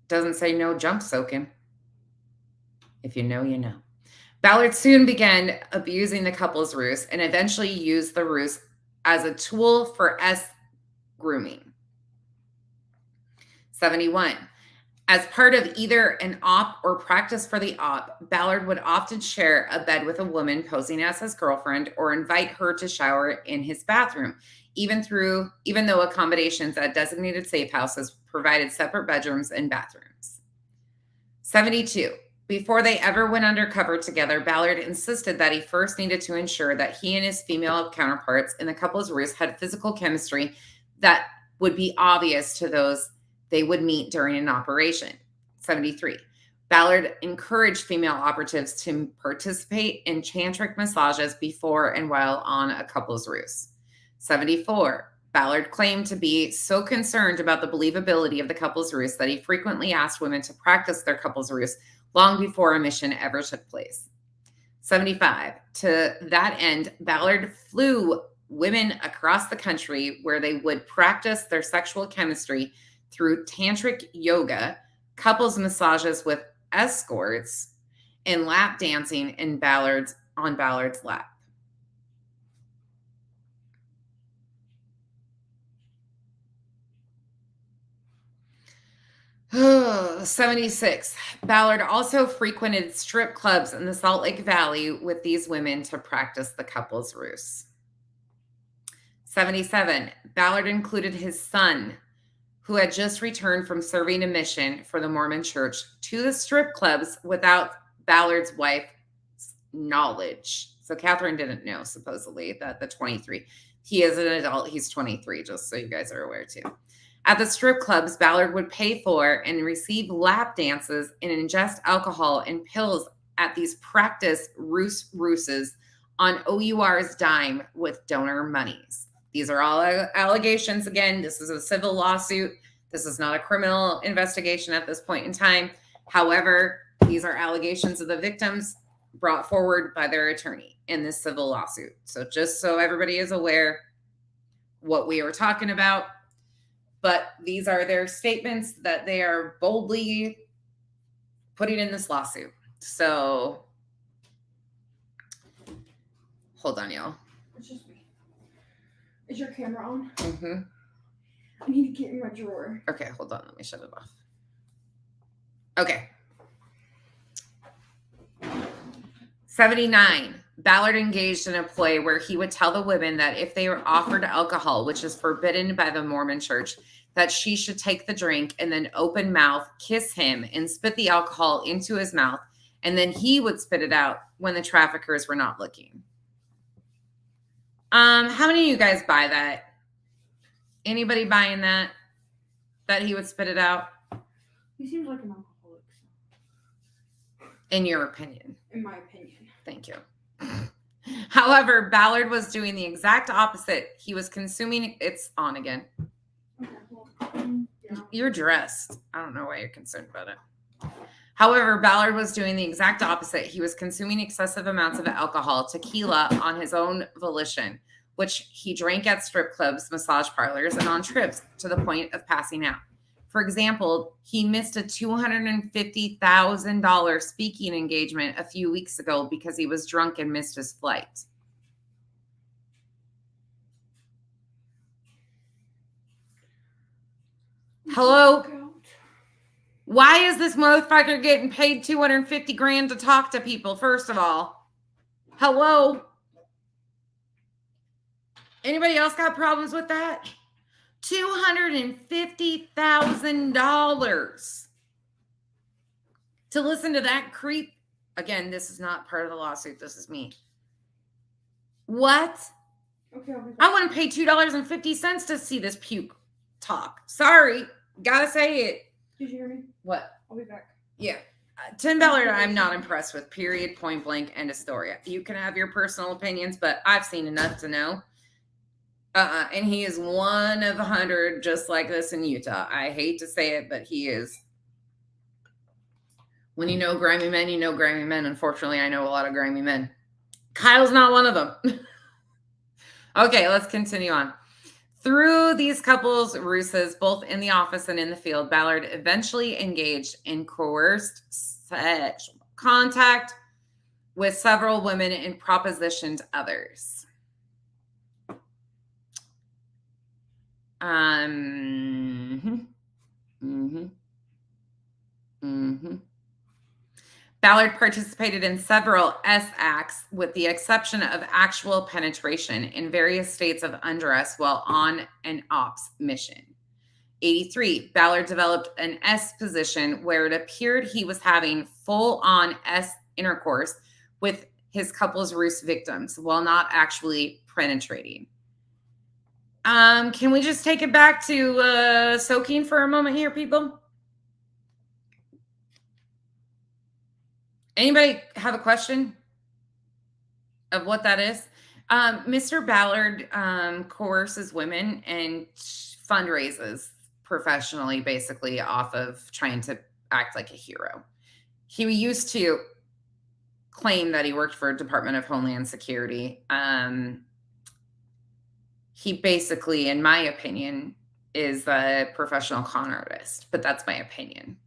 Doesn't say no jump soaking. If you know, you know. Ballard soon began abusing the Couple's Ruse and eventually used the ruse as a tool for grooming. 71. As part of either an op or practice for the op, Ballard would often share a bed with a woman posing as his girlfriend or invite her to shower in his bathroom, even though accommodations at designated safe houses provided separate bedrooms and bathrooms. 72. Before they ever went undercover together, Ballard insisted that he first needed to ensure that he and his female counterparts in the Couple's Ruse had physical chemistry that would be obvious to those they would meet during an operation. 73. Ballard encouraged female operatives to participate in tantric massages before and while on a Couple's Ruse. 74. Ballard claimed to be so concerned about the believability of the Couple's Ruse that he frequently asked women to practice their Couple's Ruse long before a mission ever took place. 75. To that end, Ballard flew women across the country where they would practice their sexual chemistry through tantric yoga, couples massages with escorts, and lap dancing on Ballard's lap. Oh, 76. Ballard also frequented strip clubs in the Salt Lake Valley with these women to practice the Couple's Ruse. 77. Ballard included his son, who had just returned from serving a mission for the Mormon Church, to the strip clubs without Ballard's wife's knowledge. So Catherine didn't know, supposedly, that the 23. He is an adult. He's 23, just so you guys are aware, too. At the strip clubs, Ballard would pay for and receive lap dances and ingest alcohol and pills at these practice ruses on OUR's dime with donor monies. These are all allegations. Again, this is a civil lawsuit. This is not a criminal investigation at this point in time. However, these are allegations of the victims brought forward by their attorney in this civil lawsuit. So just so everybody is aware what we are talking about. But these are their statements that they are boldly putting in this lawsuit. So hold on, y'all. It's just me. Is your camera on? Mm-hmm. I need to get in my drawer. Okay, hold on. Let me shut it off. Okay. 79. Ballard engaged in a ploy where he would tell the women that if they were offered alcohol, which is forbidden by the Mormon Church, that she should take the drink and then open mouth, kiss him, and spit the alcohol into his mouth, and then he would spit it out when the traffickers were not looking. How many of you guys buy that? Anybody buying that? That he would spit it out? He seems like an alcoholic. In your opinion? In my opinion. Thank you. However, Ballard was doing the exact opposite. He was consuming... It's on again. Okay, well, yeah. You're dressed. I don't know why you're concerned about it. However, Ballard was doing the exact opposite. He was consuming excessive amounts of alcohol, tequila, on his own volition, which he drank at strip clubs, massage parlors, and on trips to the point of passing out. For example, he missed a $250,000 speaking engagement a few weeks ago because he was drunk and missed his flight. Hello? Why is this motherfucker getting paid $250,000 to talk to people, first of all? Hello? Anybody else got problems with that? $250,000 to listen to that creep. Again, this is not part of the lawsuit. This is me. What? Okay, I want to pay $2.50 to see this puke talk. Sorry. Gotta say it. Did you hear me? What? I'll be back. Yeah. Tim Ballard, I'm not impressed with. Period. Point blank. End of story. You can have your personal opinions, but I've seen enough to know. And he is one of 100 just like this in Utah. I hate to say it, but he is. When you know grimy men, you know grimy men. Unfortunately, I know a lot of grimy men. Kyle's not one of them. Okay, let's continue on. Through these couples' ruses, both in the office and in the field, Ballard eventually engaged in coerced sexual contact with several women and propositioned others. Ballard participated in several S acts with the exception of actual penetration in various states of undress while on an ops mission. 83, Ballard developed an S position where it appeared he was having full-on S intercourse with his couple's ruse victims while not actually penetrating. Can we just take it back to soaking for a moment here, people? Anybody have a question of what that is? Mr. Ballard coerces women and fundraises professionally, basically, off of trying to act like a hero. He used to claim that he worked for Department of Homeland Security. He basically, in my opinion, is a professional con artist, but that's my opinion.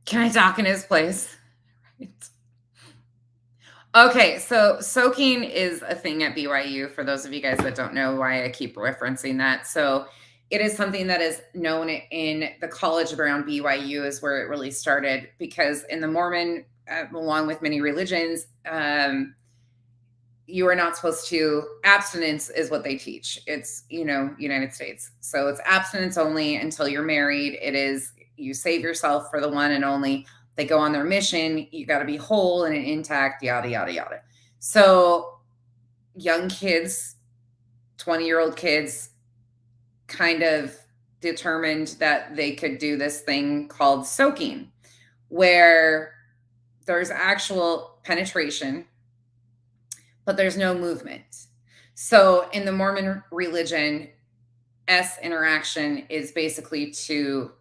Can I talk in his place? Right. Okay, so soaking is a thing at BYU, for those of you guys that don't know why I keep referencing that. So it is something that is known in the college around BYU is where it really started, because in the Mormon, along with many religions, you are not supposed to, abstinence is what they teach. It's, United States. So it's abstinence only until you're married. It is, you save yourself for the one and only. They go on their mission. You got to be whole and intact, yada, yada, yada. So young kids, 20-year-old kids, kind of determined that they could do this thing called soaking, where there's actual penetration, but there's no movement. So in the Mormon religion, S interaction is basically to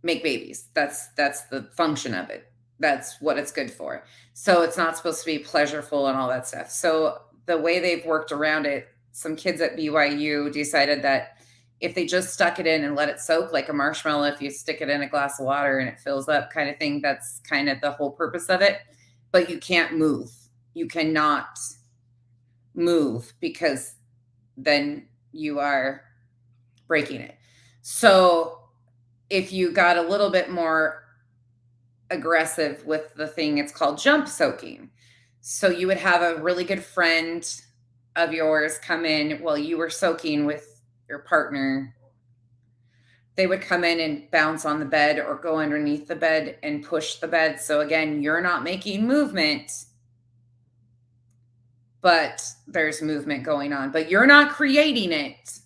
make babies. That's the function of it. That's what it's good for. So it's not supposed to be pleasureful and all that stuff. So the way they've worked around it, some kids at BYU decided that if they just stuck it in and let it soak like a marshmallow, if you stick it in a glass of water and it fills up kind of thing, that's kind of the whole purpose of it. But you can't move. You cannot move because then you are breaking it. So if you got a little bit more aggressive with the thing, it's called jump soaking. So you would have a really good friend of yours come in while you were soaking with your partner. They would come in and bounce on the bed or go underneath the bed and push the bed. So again, you're not making movement, but there's movement going on, but you're not creating it.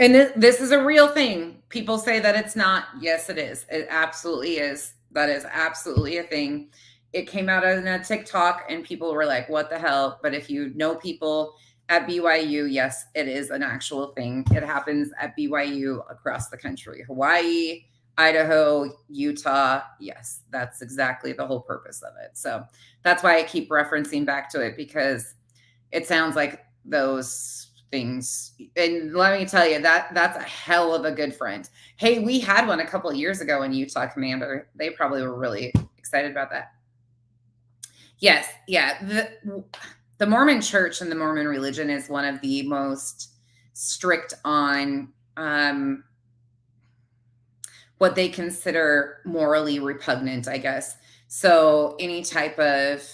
And this is a real thing. People say that it's not. Yes, it is. It absolutely is. That is absolutely a thing. It came out in a TikTok and people were like, what the hell? But if you know people at BYU, yes, it is an actual thing. It happens at BYU across the country. Hawaii, Idaho, Utah. Yes, that's exactly the whole purpose of it. So that's why I keep referencing back to it, because it sounds like those things. And let me tell you, that's a hell of a good friend. Hey, we had one a couple of years ago in Utah, Commander. They probably were really excited about that. Yes, yeah. The Mormon church and the Mormon religion is one of the most strict on what they consider morally repugnant, I guess. So any type of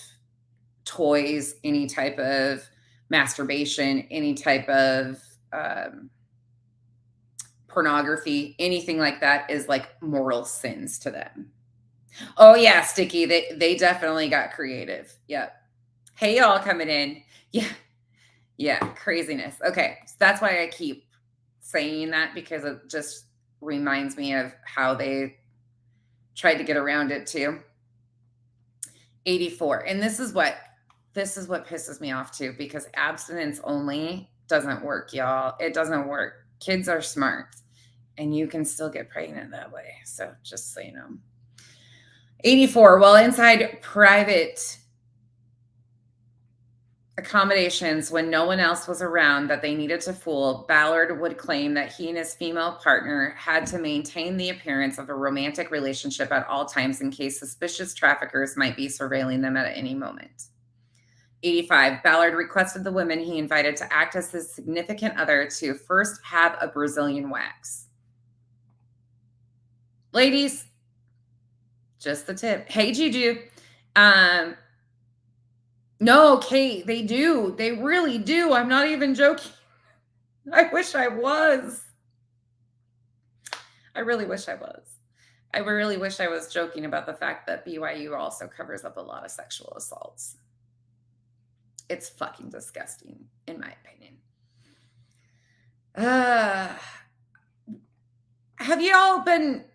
toys, any type of masturbation, any type of pornography, anything like that is like moral sins to them. Oh yeah, Sticky. They definitely got creative. Yep. Hey y'all coming in. Yeah. Yeah, craziness. Okay. So that's why I keep saying that, because it just reminds me of how they tried to get around it too. 84. And this is what pisses me off too, because abstinence only doesn't work, y'all. It doesn't work. Kids are smart and you can still get pregnant that way. So just so you know. 84. While inside private accommodations when no one else was around that they needed to fool, Ballard would claim that he and his female partner had to maintain the appearance of a romantic relationship at all times in case suspicious traffickers might be surveilling them at any moment. 85. Ballard requested the women he invited to act as his significant other to first have a Brazilian wax. Ladies, just the tip. Hey, Juju. No, Kate, they do. They really do. I'm not even joking. I wish I was. I really wish I was. I really wish I was joking about the fact that BYU also covers up a lot of sexual assaults. It's fucking disgusting, in my opinion. Have you all been,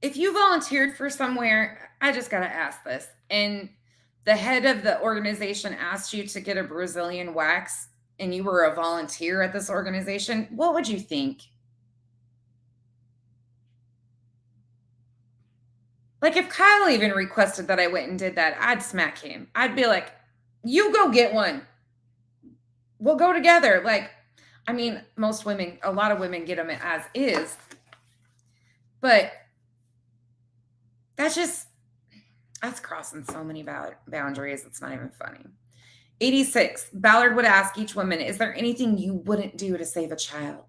if you volunteered for somewhere, I just got to ask this, and the head of the organization asked you to get a Brazilian wax and you were a volunteer at this organization, what would you think? Like if Kyle even requested that I went and did that, I'd smack him. I'd be like, you go get one. We'll go together. Like, I mean, most women, a lot of women get them as is, but that's crossing so many boundaries. It's not even funny. 86. Ballard would ask each woman, is there anything you wouldn't do to save a child?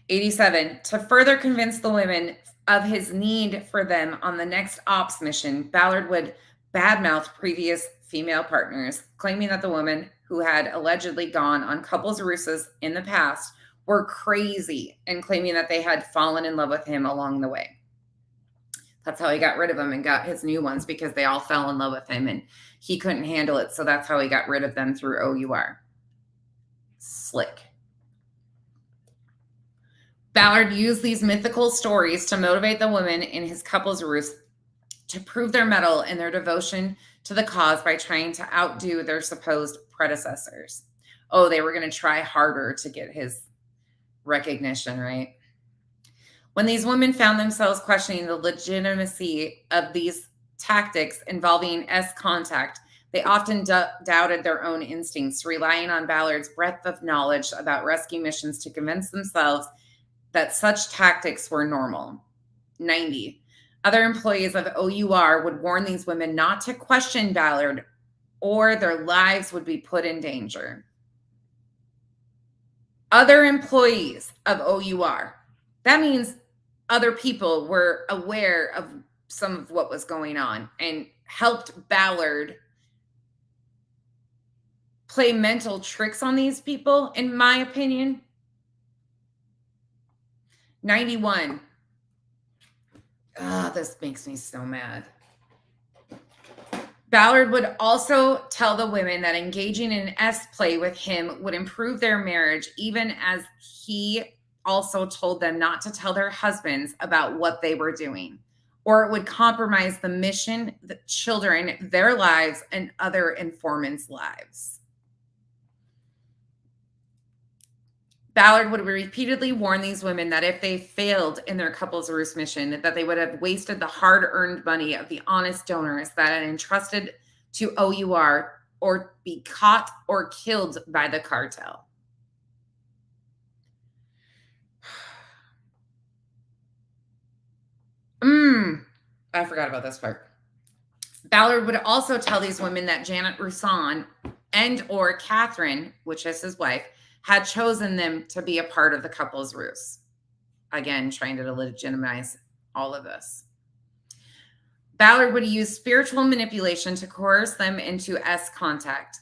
87. To further convince the women of his need for them on the next ops mission, Ballard would badmouth previous female partners, claiming that the women who had allegedly gone on couples ruses in the past were crazy and claiming that they had fallen in love with him along the way. That's how he got rid of them and got his new ones, because they all fell in love with him and he couldn't handle it. So that's how he got rid of them, through OUR. Slick. Ballard used these mythical stories to motivate the women in his couples ruse to prove their mettle and their devotion to the cause by trying to outdo their supposed predecessors. Oh, they were going to try harder to get his recognition, right? When these women found themselves questioning the legitimacy of these tactics involving contact, they often doubted their own instincts, relying on Ballard's breadth of knowledge about rescue missions to convince themselves that such tactics were normal. 90. Other employees of OUR would warn these women not to question Ballard or their lives would be put in danger. Other employees of OUR. That means other people were aware of some of what was going on and helped Ballard play mental tricks on these people, in my opinion. 91. This makes me so mad. Ballard would also tell the women that engaging in S play with him would improve their marriage, even as he also told them not to tell their husbands about what they were doing, or it would compromise the mission, the children, their lives, and other informants' lives. Ballard would repeatedly warn these women that if they failed in their couples ruse mission, that they would have wasted the hard-earned money of the honest donors that had entrusted to OUR, or be caught or killed by the cartel. I forgot about this part. Ballard would also tell these women that Janet Roussan and or Catherine, which is his wife, had chosen them to be a part of the couple's ruse. Again, trying to legitimize all of this. Ballard would use spiritual manipulation to coerce them into S contact.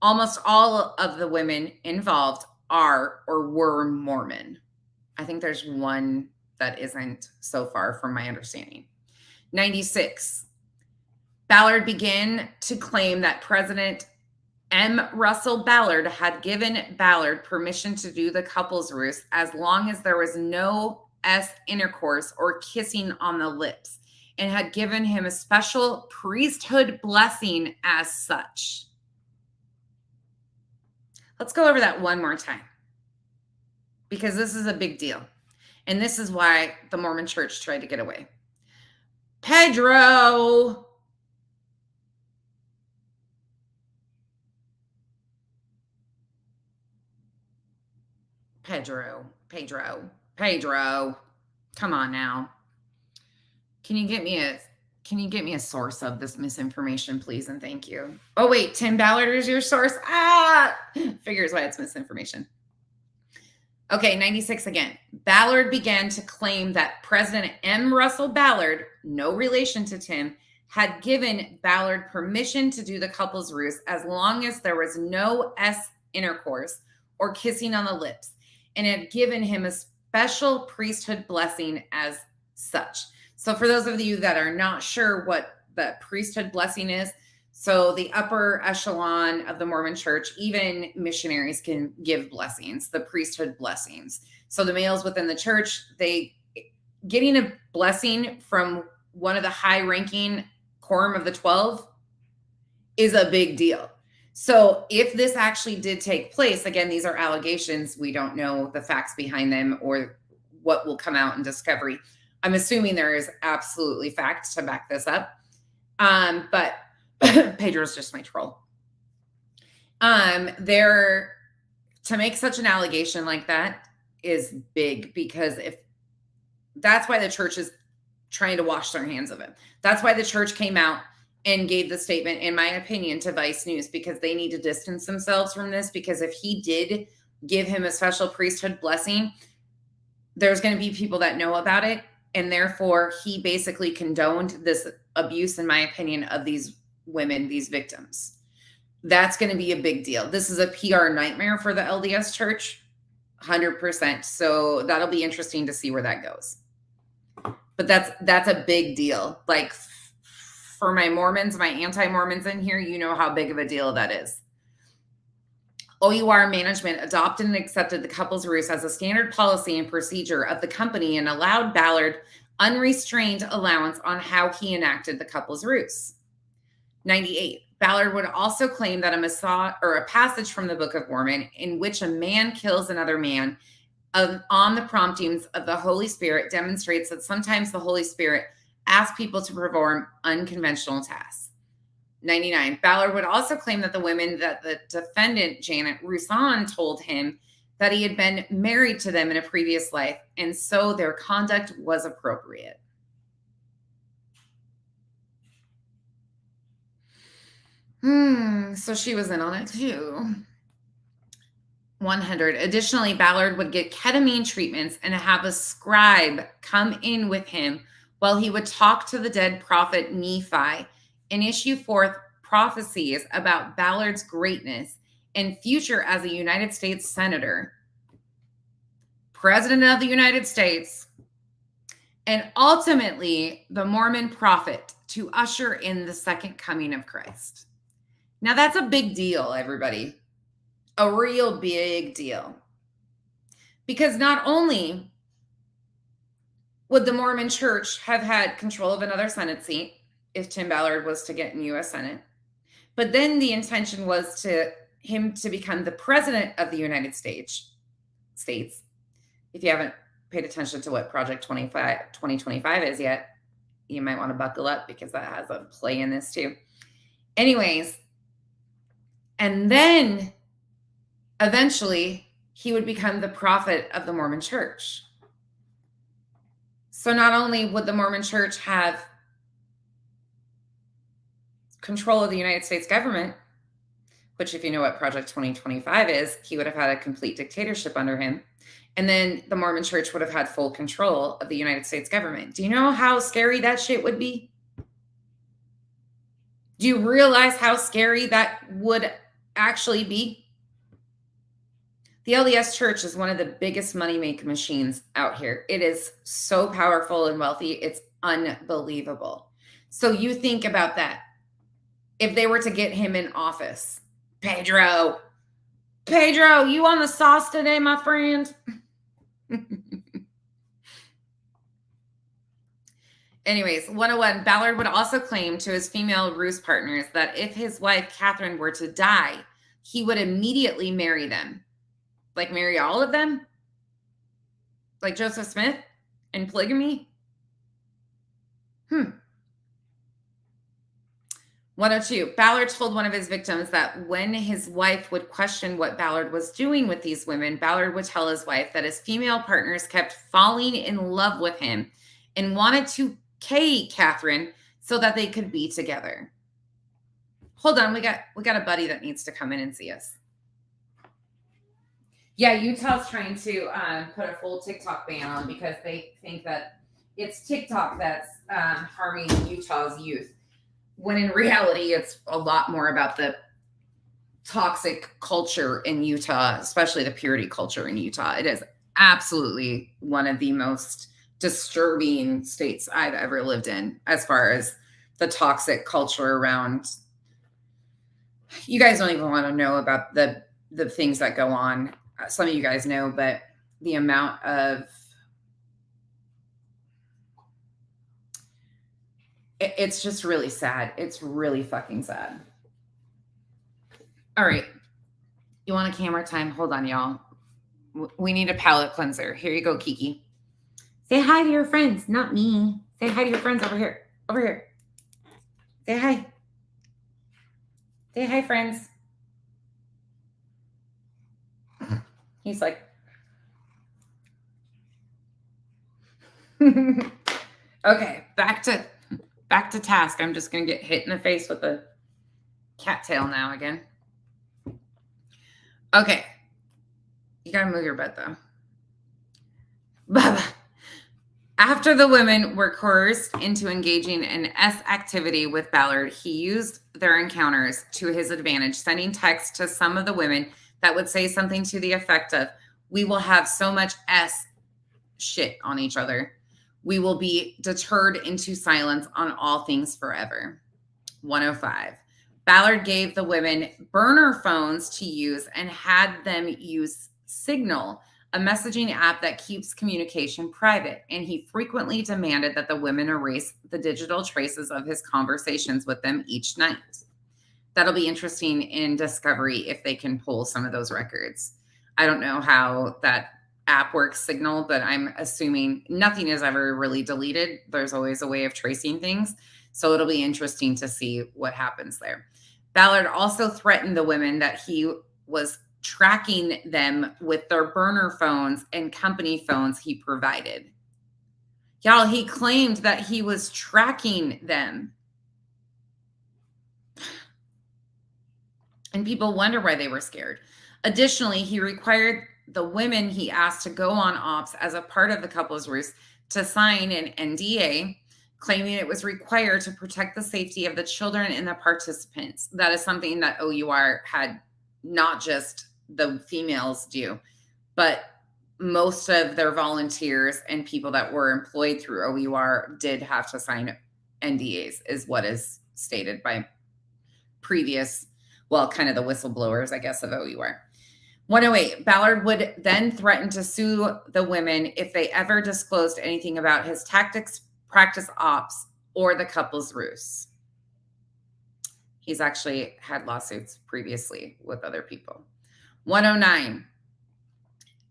Almost all of the women involved are or were Mormon. I think there's one that isn't so far from my understanding. 96. Ballard began to claim that President M. Russell Ballard had given Ballard permission to do the couple's ruse as long as there was no S intercourse or kissing on the lips, and had given him a special priesthood blessing as such. Let's go over that one more time, because this is a big deal. And this is why the Mormon Church tried to get away. Pedro. Come on now. Can you get me a source of this misinformation, please? And thank you. Oh, wait, Tim Ballard is your source? Figures why it's misinformation. Okay, 96 again. Ballard began to claim that President M. Russell Ballard, no relation to Tim, had given Ballard permission to do the couple's ruse as long as there was no S intercourse or kissing on the lips, and had given him a special priesthood blessing as such. So for those of you that are not sure what the priesthood blessing is, so the upper echelon of the Mormon Church, even missionaries can give blessings, the priesthood blessings. So the males within the church, getting a blessing from one of the high-ranking quorum of the 12 is a big deal. So if this actually did take place, again, these are allegations. We don't know the facts behind them or what will come out in discovery. I'm assuming there is absolutely facts to back this up. But Pedro's just my troll. To make such an allegation like that is big, because if that's why the church is trying to wash their hands of it. That's why the church came out and gave the statement, in my opinion, to Vice News, because they need to distance themselves from this. Because if he did give him a special priesthood blessing, there's going to be people that know about it. And therefore, he basically condoned this abuse, in my opinion, of these women, these victims. That's going to be a big deal. This is a PR nightmare for the LDS Church, 100%. So that'll be interesting to see where that goes. But that's a big deal. Like, for my Mormons, my anti-Mormons in here, you know how big of a deal that is. OUR management adopted and accepted the couple's ruse as a standard policy and procedure of the company, and allowed Ballard unrestrained allowance on how he enacted the couple's ruse. 98. Ballard would also claim that a passage from the Book of Mormon in which a man kills another man on the promptings of the Holy Spirit demonstrates that sometimes the Holy Spirit asks people to perform unconventional tasks. 99. Ballard would also claim that the women that the defendant, Janet Roussan, told him that he had been married to them in a previous life, and so their conduct was appropriate. So she was in on it too. 100. Additionally, Ballard would get ketamine treatments and have a scribe come in with him while he would talk to the dead prophet Nephi and issue forth prophecies about Ballard's greatness and future as a United States Senator, President of the United States, and ultimately the Mormon prophet to usher in the second coming of Christ. Now that's a big deal, everybody. A real big deal. Because not only would the Mormon Church have had control of another Senate seat if Tim Ballard was to get in U.S. Senate, but then the intention was to him to become the president of the United States. If you haven't paid attention to what Project 2025 is yet, you might want to buckle up because that has a play in this too. Anyways, and then eventually he would become the prophet of the Mormon Church. So not only would the Mormon Church have control of the United States government, which if you know what Project 2025 is, he would have had a complete dictatorship under him. And then the Mormon Church would have had full control of the United States government. Do you know how scary that shit would be? Do you realize how scary that would actually be? The LDS Church is one of the biggest money-making machines out here. It is so powerful and wealthy. It's unbelievable. So you think about that. If they were to get him in office, Pedro, you on the sauce today, my friend? Anyways, 101, Ballard would also claim to his female ruse partners that if his wife, Catherine, were to die, he would immediately marry them. Like marry all of them? Like Joseph Smith and polygamy? 102, Ballard told one of his victims that when his wife would question what Ballard was doing with these women, Ballard would tell his wife that his female partners kept falling in love with him and wanted to Catherine so that they could be together. Hold on, we got a buddy that needs to come in and see us. Yeah, Utah's trying to put a full TikTok ban on because they think that it's TikTok that's harming Utah's youth, when in reality, it's a lot more about the toxic culture in Utah, especially the purity culture in Utah. It is absolutely one of the most disturbing states I've ever lived in as far as the toxic culture around. You guys don't even want to know about the things that go on. Some of you guys know, but the amount of it's just really sad. It's really fucking sad. All right. You want a camera time? Hold on, y'all. We need a palate cleanser. Here you go, Keke. Say hi to your friends, not me. Say hi to your friends over here. Over here. Say hi. Say hi, friends. He's like, okay, back to task. I'm just going to get hit in the face with a cattail now again. Okay. You got to move your butt, though. Baba. After the women were coerced into engaging in S activity with Ballard, he used their encounters to his advantage, sending texts to some of the women that would say something to the effect of, "We will have so much S shit on each other. We will be deterred into silence on all things forever." 105. Ballard gave the women burner phones to use and had them use Signal, a messaging app that keeps communication private, and he frequently demanded that the women erase the digital traces of his conversations with them each night. That'll be interesting in discovery if they can pull some of those records. I don't know how that app works, Signal, but I'm assuming nothing is ever really deleted. There's always a way of tracing things. So it'll be interesting to see what happens there. Ballard also threatened the women that he was tracking them with their burner phones and company phones he provided. Y'all, he claimed that he was tracking them. And people wonder why they were scared. Additionally, he required the women he asked to go on ops as a part of the couple's ruse to sign an NDA claiming it was required to protect the safety of the children and the participants. That is something that OUR had not just the females do, but most of their volunteers and people that were employed through OUR did have to sign NDAs, is what is stated by previous, well, kind of the whistleblowers, I guess, of OUR. 108, Ballard would then threaten to sue the women if they ever disclosed anything about his tactics, practice ops, or the couple's ruse. He's actually had lawsuits previously with other people. 109,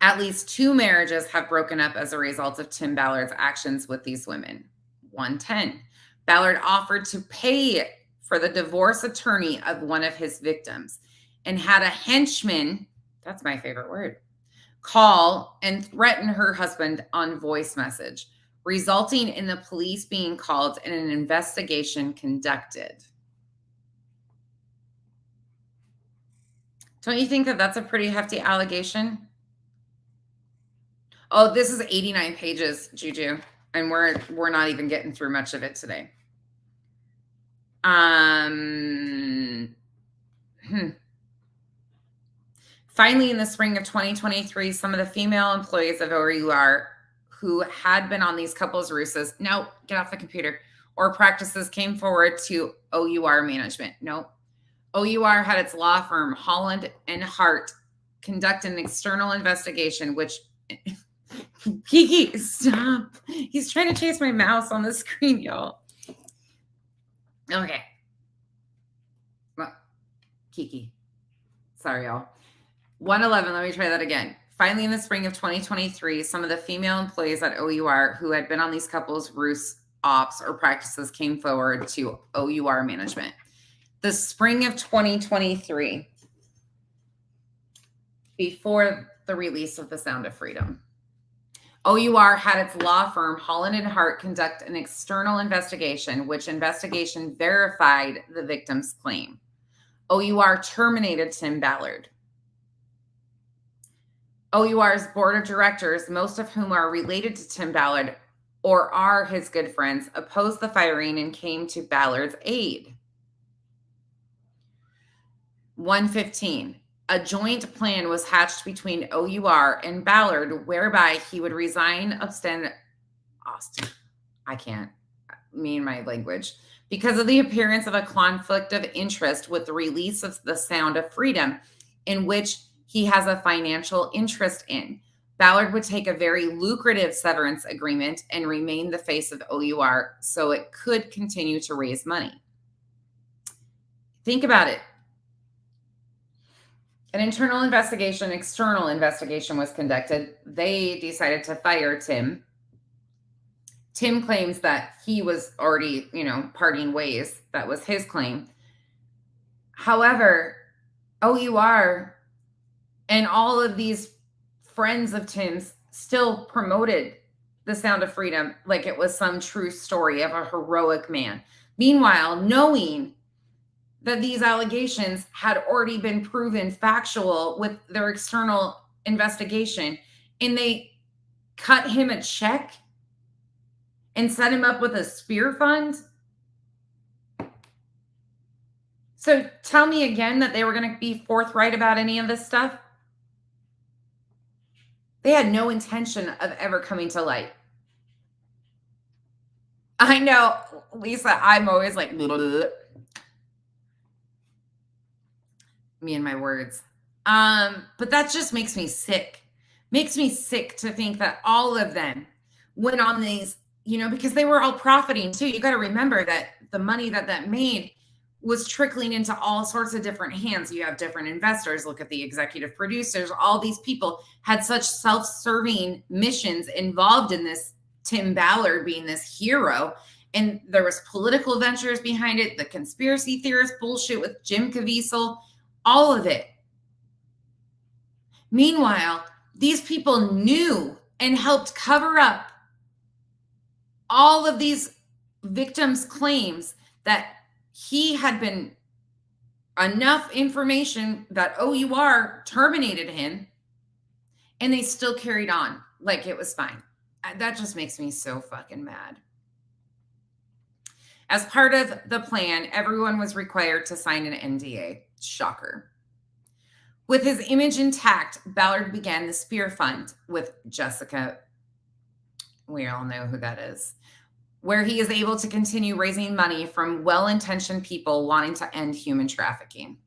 at least 2 marriages have broken up as a result of Tim Ballard's actions with these women. 110, Ballard offered to pay for the divorce attorney of one of his victims and had a henchman, that's my favorite word, call and threaten her husband on voice message, resulting in the police being called and an investigation conducted. Don't you think that that's a pretty hefty allegation? Oh, this is 89 pages, Juju, and we're not even getting through much of it today. Finally, in the spring of 2023, some of the female employees of OUR who had been on these couples' ruses, no, get off the computer, or practices came forward to OUR management. No. OUR had its law firm, Holland and Hart, conduct an external investigation, which Keke, stop. He's trying to chase my mouse on the screen, y'all. Okay. Well, Keke. Sorry, y'all. 111, let me try that again. Finally, in the spring of 2023, some of the female employees at OUR who had been on these couples' ruse ops or practices came forward to OUR management. The spring of 2023, before the release of The Sound of Freedom, OUR had its law firm, Holland and Hart, conduct an external investigation, which investigation verified the victim's claim. OUR terminated Tim Ballard. OUR's board of directors, most of whom are related to Tim Ballard or are his good friends, opposed the firing and came to Ballard's aid. 115. A joint plan was hatched between OUR and Ballard whereby he would resign Austin. I can't. Me and my language. Because of the appearance of a conflict of interest with the release of The Sound of Freedom, in which he has a financial interest in. Ballard would take a very lucrative severance agreement and remain the face of OUR so it could continue to raise money. Think about it. An external investigation was conducted. They decided to fire Tim. Tim claims that he was already, parting ways. That was his claim. However, OUR and all of these friends of Tim's still promoted The Sound of Freedom like it was some true story of a heroic man. Meanwhile, knowing that these allegations had already been proven factual with their external investigation, and they cut him a check and set him up with a spear fund. So tell me again that they were going to be forthright about any of this stuff. They had no intention of ever coming to light. I know, Lisa, I'm always like, me and my words. But that just makes me sick. Makes me sick to think that all of them went on these, because they were all profiting too. You got to remember that the money that made was trickling into all sorts of different hands. You have different investors. Look at the executive producers. All these people had such self-serving missions involved in this, Tim Ballard being this hero. And there was political ventures behind it, the conspiracy theorist bullshit with Jim Caviezel, all of it. Meanwhile, these people knew and helped cover up all of these victims' claims that he had been enough information that OUR terminated him, and they still carried on like it was fine. That just makes me so fucking mad. As part of the plan, everyone was required to sign an NDA. Shocker. With his image intact, Ballard began the Spear Fund with Jessica. We all know who that is. Where he is able to continue raising money from well-intentioned people wanting to end human trafficking.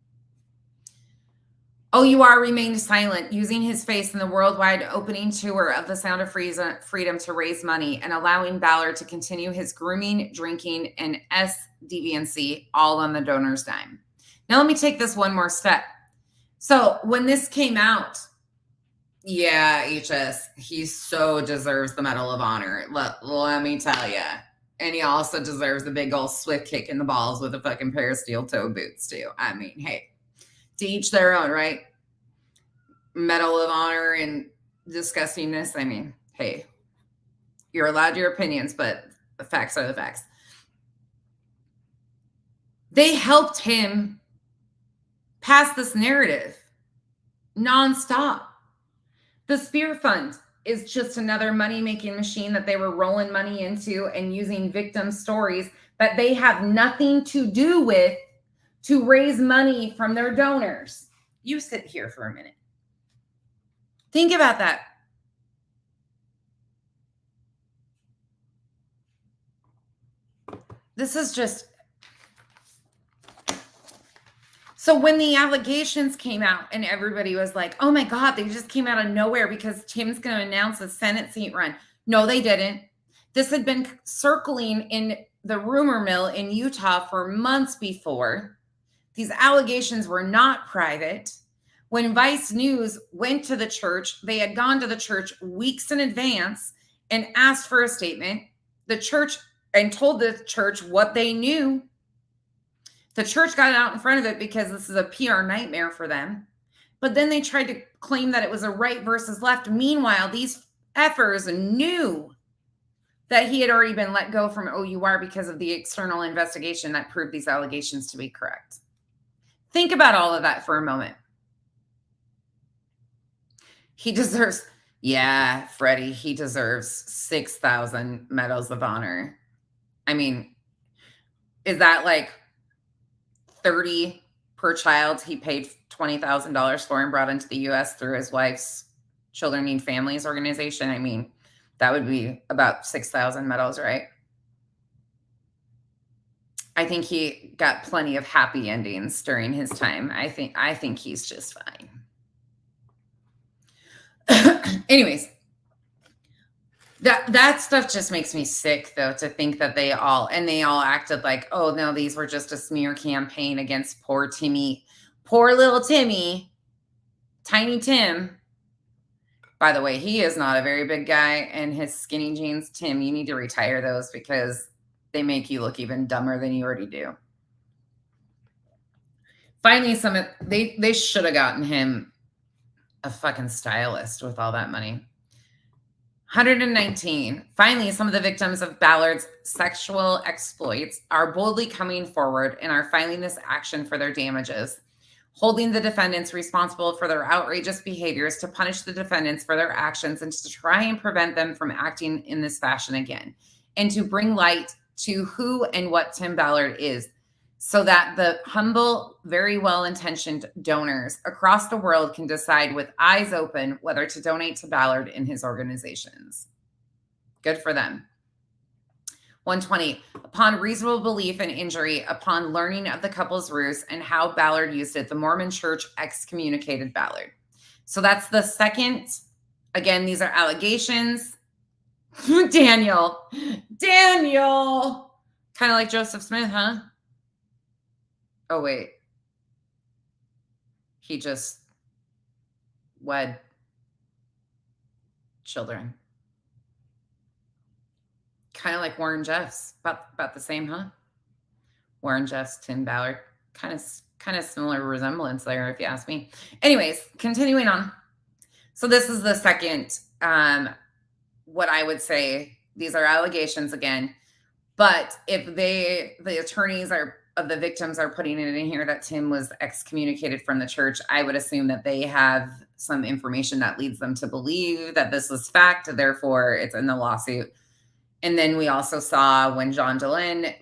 OUR remained silent, using his face in the worldwide opening tour of The Sound of Freedom to raise money and allowing Ballard to continue his grooming, drinking, and deviancy all on the donor's dime. Now let me take this one more step. So when this came out, yeah, HS, he so deserves the Medal of Honor. Let me tell you. And he also deserves a big old swift kick in the balls with a fucking pair of steel toe boots too. I mean, hey, to each their own, right? Medal of Honor and disgustingness. I mean, hey, you're allowed your opinions, but the facts are the facts. They helped him pass this narrative nonstop. The Spear Fund is just another money-making machine that they were rolling money into and using victim stories that they have nothing to do with to raise money from their donors. You sit here for a minute. Think about that. This is just... So when the allegations came out and everybody was like, oh my God, they just came out of nowhere because Tim's going to announce a Senate seat run. No, they didn't. This had been circling in the rumor mill in Utah for months before. These allegations were not private. When Vice News went to the church, they had gone to the church weeks in advance and asked for a statement. The church and told the church what they knew. The church got out in front of it because this is a PR nightmare for them. But then they tried to claim that it was a right versus left. Meanwhile, these effers knew that he had already been let go from OUR because of the external investigation that proved these allegations to be correct. Think about all of that for a moment. He deserves, yeah, Freddie, he deserves 6,000 medals of honor. I mean, is that like 30 per child he paid $20,000 for and brought into the U.S. through his wife's Children Need Families organization? I mean, that would be about 6,000 medals, right? I think he got plenty of happy endings during his time. I think he's just fine. Anyways, that stuff just makes me sick, though, to think that they all acted like, oh no, these were just a smear campaign against poor little Timmy, Tiny Tim. By the way, he is not a very big guy, and his skinny jeans, Tim, you need to retire those because they make you look even dumber than you already do. Finally, they should have gotten him a fucking stylist with all that money. 119. Finally, some of the victims of Ballard's sexual exploits are boldly coming forward and are filing this action for their damages, holding the defendants responsible for their outrageous behaviors to punish the defendants for their actions and to try and prevent them from acting in this fashion again, and to bring light to who and what Tim Ballard is, so that the humble, very well-intentioned donors across the world can decide with eyes open whether to donate to Ballard and his organizations. Good for them. 120. Upon reasonable belief and injury, upon learning of the couple's ruse and how Ballard used it, the Mormon Church excommunicated Ballard. So that's the second. Again, these are allegations. Daniel. Kind of like Joseph Smith, huh? Oh, wait. He just wed children. Kind of like Warren Jeffs. About the same, huh? Warren Jeffs, Tim Ballard. Kind of similar resemblance there, if you ask me. Anyways, continuing on. So this is the second, what I would say, these are allegations again. But if the attorneys of the victims are putting it in here that Tim was excommunicated from the church, I would assume that they have some information that leads them to believe that this was fact, therefore it's in the lawsuit. And then we also saw when John Dehlin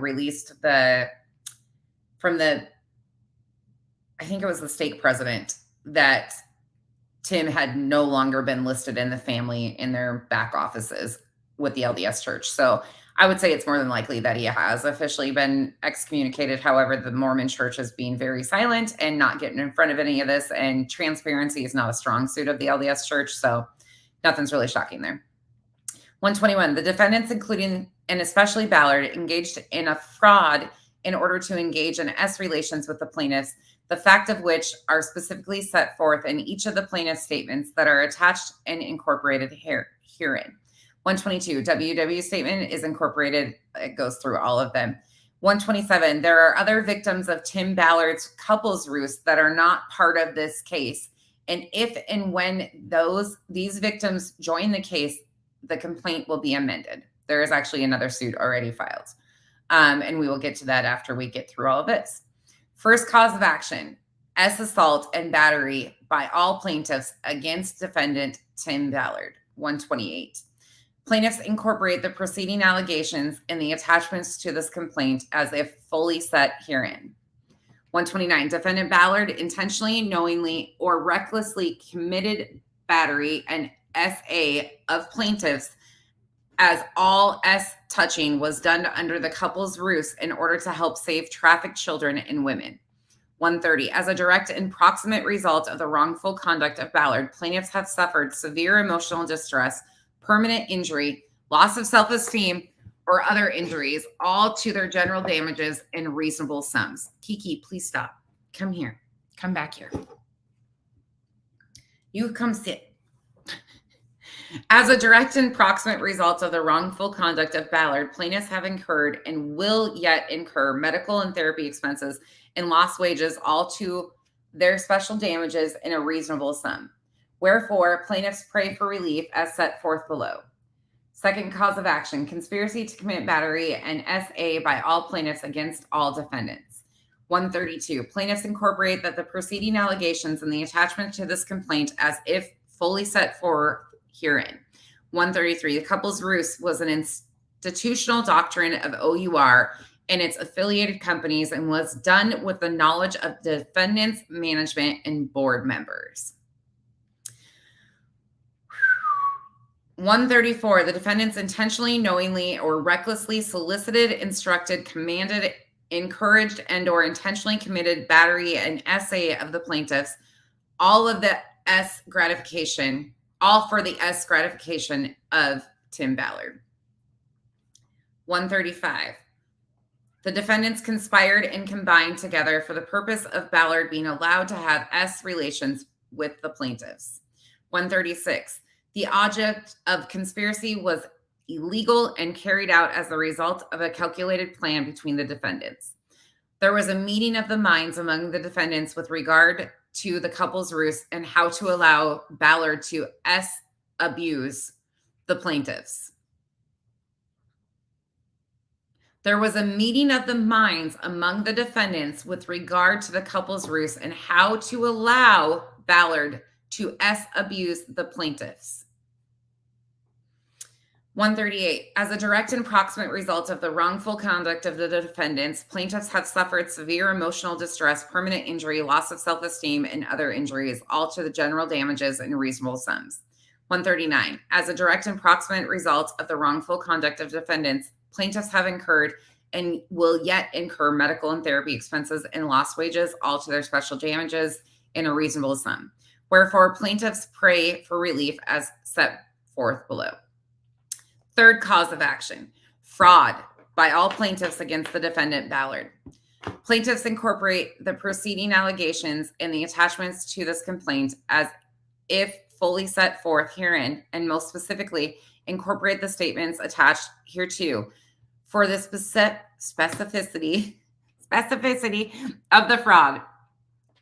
released from the, I think it was the stake president, that Tim had no longer been listed in the family in their back offices with the LDS Church. So I would say it's more than likely that he has officially been excommunicated. However, the Mormon Church is being very silent and not getting in front of any of this, and transparency is not a strong suit of the LDS Church, so nothing's really shocking there. 121, the defendants, including and especially Ballard, engaged in a fraud in order to engage in S relations with the plaintiffs, the fact of which are specifically set forth in each of the plaintiff's statements that are attached and incorporated herein. 122, WW statement is incorporated. It goes through all of them. 127, there are other victims of Tim Ballard's couples ruse that are not part of this case. And if and when these victims join the case, the complaint will be amended. There is actually another suit already filed. And we will get to that after we get through all of this. First cause of action, S assault and battery by all plaintiffs against defendant Tim Ballard. 128. Plaintiffs incorporate the preceding allegations in the attachments to this complaint as if fully set herein. 129. Defendant Ballard intentionally, knowingly, or recklessly committed battery and SA of plaintiffs as all S touching was done under the couple's ruse in order to help save trafficked children and women. 130. As a direct and proximate result of the wrongful conduct of Ballard, plaintiffs have suffered severe emotional distress, permanent injury, loss of self-esteem, or other injuries, all to their general damages in reasonable sums. Keke, please stop. Come here. Come back here. You come sit. As a direct and proximate result of the wrongful conduct of Ballard, plaintiffs have incurred and will yet incur medical and therapy expenses and lost wages, all to their special damages in a reasonable sum. Wherefore, plaintiffs pray for relief as set forth below. Second cause of action, conspiracy to commit battery and SA by all plaintiffs against all defendants. 132, plaintiffs incorporate that the preceding allegations in the attachment to this complaint as if fully set forth herein. 133, the couple's ruse was an institutional doctrine of OUR and its affiliated companies and was done with the knowledge of defendants, management, and board members. 134, the defendants intentionally, knowingly, or recklessly solicited, instructed, commanded, encouraged, and or intentionally committed battery and SA of the plaintiffs, all for the S gratification of Tim Ballard. 135, the defendants conspired and combined together for the purpose of Ballard being allowed to have S relations with the plaintiffs. 136, the object of conspiracy was illegal and carried out as the result of a calculated plan between the defendants. There was a meeting of the minds among the defendants with regard to the couple's ruse and how to allow Ballard to abuse the plaintiffs. There was a meeting of the minds among the defendants with regard to the couple's ruse and how to allow Ballard to abuse the plaintiffs. 138, as a direct and proximate result of the wrongful conduct of the defendants, plaintiffs have suffered severe emotional distress, permanent injury, loss of self-esteem, and other injuries, all to the general damages in reasonable sums. 139, as a direct and proximate result of the wrongful conduct of defendants, plaintiffs have incurred and will yet incur medical and therapy expenses and lost wages, all to their special damages in a reasonable sum. Wherefore, plaintiffs pray for relief as set forth below. Third cause of action, fraud by all plaintiffs against the defendant Ballard. Plaintiffs incorporate the preceding allegations in the attachments to this complaint as if fully set forth herein, and most specifically, incorporate the statements attached hereto for the specificity of the fraud.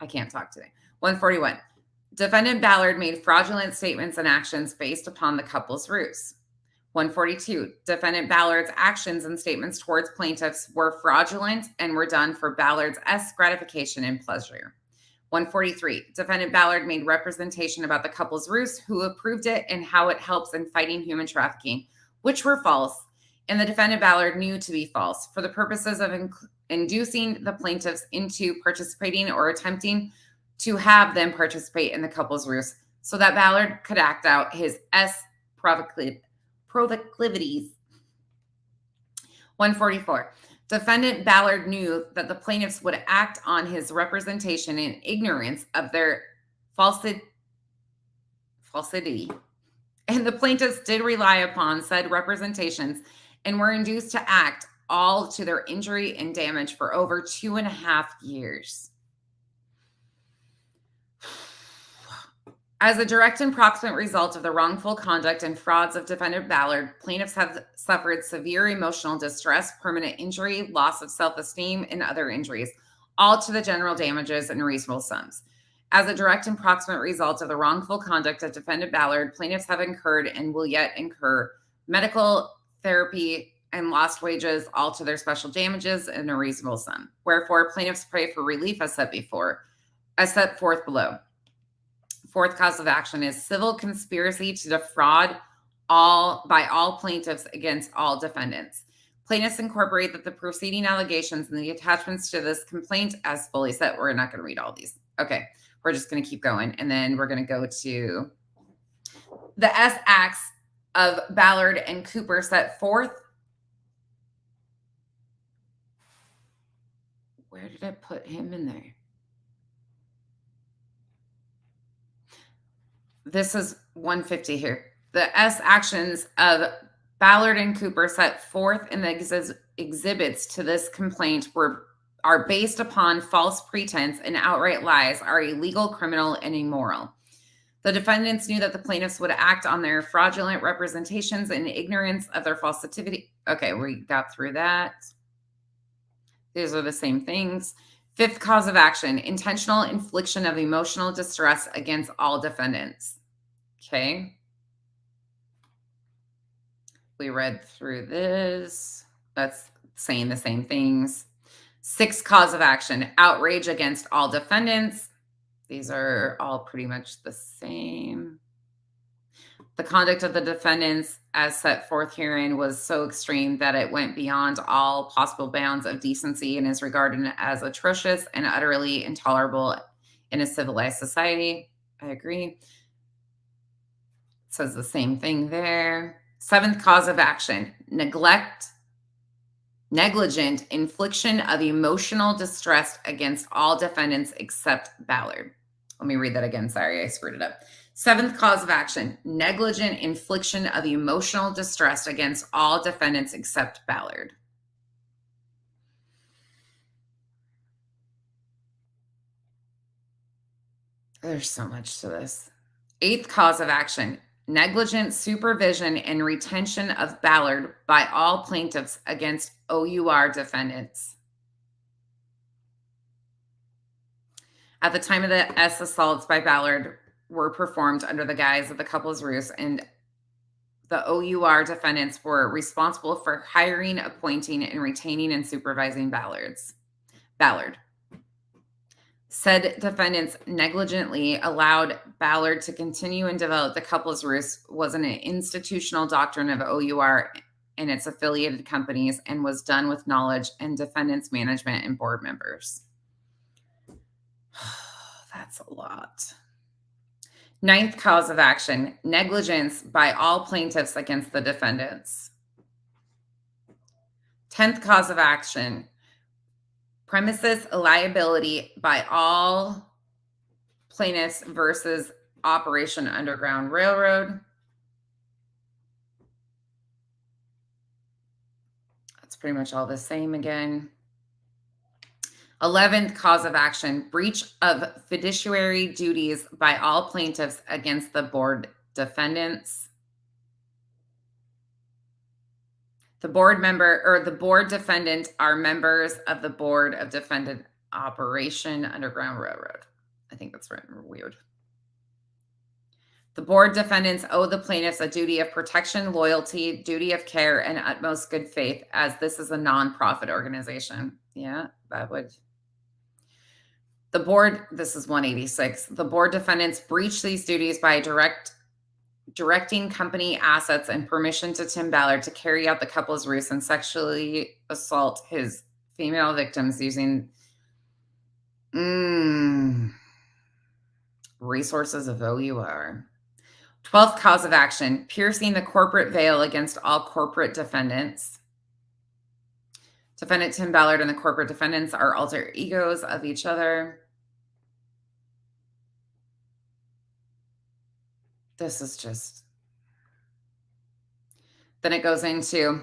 I can't talk today. 141. Defendant Ballard made fraudulent statements and actions based upon the couple's ruse. 142. Defendant Ballard's actions and statements towards plaintiffs were fraudulent and were done for Ballard's gratification and pleasure. 143. Defendant Ballard made representation about the couple's ruse, who approved it, and how it helps in fighting human trafficking, which were false, and the defendant Ballard knew to be false for the purposes of inducing the plaintiffs into participating or attempting to have them participate in the couple's ruse so that Ballard could act out his proclivities. 144. Defendant Ballard knew that the plaintiffs would act on his representation in ignorance of their falsity, and the plaintiffs did rely upon said representations and were induced to act all to their injury and damage for over 2.5 years. As a direct and proximate result of the wrongful conduct and frauds of defendant Ballard, plaintiffs have suffered severe emotional distress, permanent injury, loss of self-esteem, and other injuries, all to the general damages and reasonable sums. As a direct and proximate result of the wrongful conduct of defendant Ballard, plaintiffs have incurred and will yet incur medical therapy and lost wages, all to their special damages and a reasonable sum. Wherefore, plaintiffs pray for relief as set forth below. Fourth cause of action is civil conspiracy to defraud by all plaintiffs against all defendants. Plaintiffs incorporate that the preceding allegations and the attachments to this complaint as fully set. We're not going to read all these. Okay, we're just going to keep going. And then we're going to go to the S acts of Ballard and Cooper set forth. Where did I put him in there? This is 150 here. The S actions of Ballard and Cooper set forth in the exhibits to this complaint are based upon false pretense and outright lies, are illegal, criminal, and immoral. The defendants knew that the plaintiffs would act on their fraudulent representations in ignorance of their falsity. Okay, we got through that. These are the same things. Fifth cause of action, intentional infliction of emotional distress against all defendants. Okay. We read through this. That's saying the same things. Sixth cause of action, outrage against all defendants. These are all pretty much the same. The conduct of the defendants as set forth herein was so extreme that it went beyond all possible bounds of decency and is regarded as atrocious and utterly intolerable in a civilized society. I agree. It says the same thing there. Seventh cause of action, negligent infliction of emotional distress against all defendants except Ballard. Let me read that again. Sorry, I screwed it up. Seventh cause of action, negligent infliction of emotional distress against all defendants except Ballard. There's so much to this. Eighth cause of action, negligent supervision and retention of Ballard by all plaintiffs against OUR defendants. At the time of the S assaults by Ballard were performed under the guise of the couple's ruse, and the OUR defendants were responsible for hiring, appointing, and retaining and supervising Ballard. Said defendants negligently allowed Ballard to continue and develop the couple's ruse was an institutional doctrine of OUR and its affiliated companies and was done with knowledge and defendants, management, and board members. That's a lot. Ninth cause of action, negligence by all plaintiffs against the defendants. 10th cause of action, premises liability by all plaintiffs versus Operation Underground Railroad. That's pretty much all the same again. 11th cause of action, breach of fiduciary duties by all plaintiffs against the board defendants. The board member or the board defendant are members of the board of defendant Operation Underground Railroad. I think that's written weird. The board defendants owe the plaintiffs a duty of protection, loyalty, duty of care, and utmost good faith, as this is a nonprofit organization. Yeah, that would. The board, this is 186. The board defendants breach these duties by directing company assets and permission to Tim Ballard to carry out the couple's ruse and sexually assault his female victims using resources of OUR. 12th cause of action, piercing the corporate veil against all corporate defendants. Defendant Tim Ballard and the corporate defendants are alter egos of each other. This is just... Then it goes into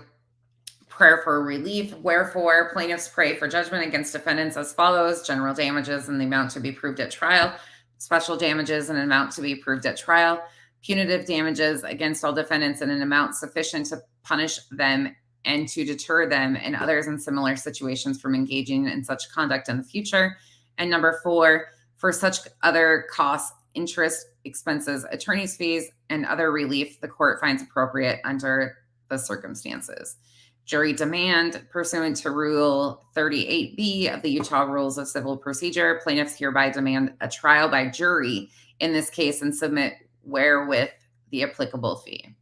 prayer for relief. Wherefore, plaintiffs pray for judgment against defendants as follows: general damages in the amount to be proved at trial, special damages in an amount to be proved at trial, punitive damages against all defendants in an amount sufficient to punish them and to deter them and others in similar situations from engaging in such conduct in the future. And number 4, for such other costs, interest, expenses, attorney's fees, and other relief the court finds appropriate under the circumstances. Jury demand, pursuant to Rule 38B of the Utah Rules of Civil Procedure, plaintiffs hereby demand a trial by jury in this case and submit wherewith the applicable fee.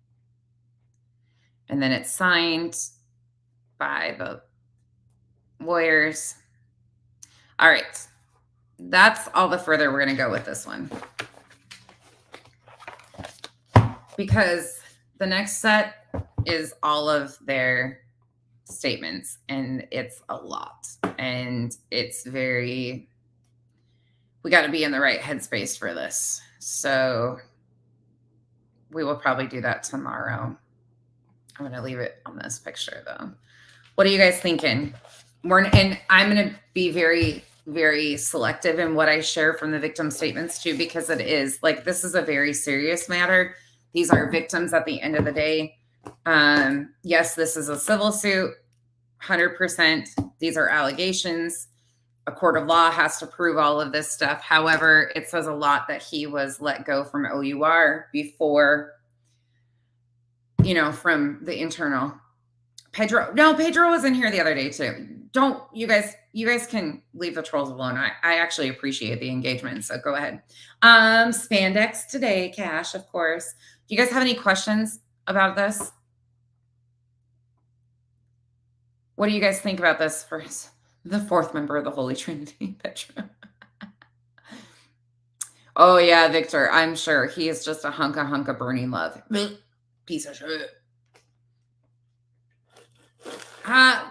And then it's signed by the lawyers. All right. That's all the further we're going to go with this one. Because the next set is all of their statements, and it's a lot. And it's very... We got to be in the right headspace for this. So we will probably do that tomorrow. I'm going to leave it on this picture, though. What are you guys thinking? And I'm going to be very, very selective in what I share from the victim statements, too, because it is, like, this is a very serious matter. These are victims at the end of the day. Yes, this is a civil suit, 100%. These are allegations. A court of law has to prove all of this stuff. However, it says a lot that he was let go from OUR before, you know, from the internal. Pedro was in here the other day too. Don't, you guys can leave the trolls alone. I actually appreciate the engagement, so go ahead. Spandex today, Cash, of course. Do you guys have any questions about this? What do you guys think about this for the 4th member of the Holy Trinity, Pedro? Oh yeah, Victor, I'm sure he is just a hunk of burning love. Piece of shit.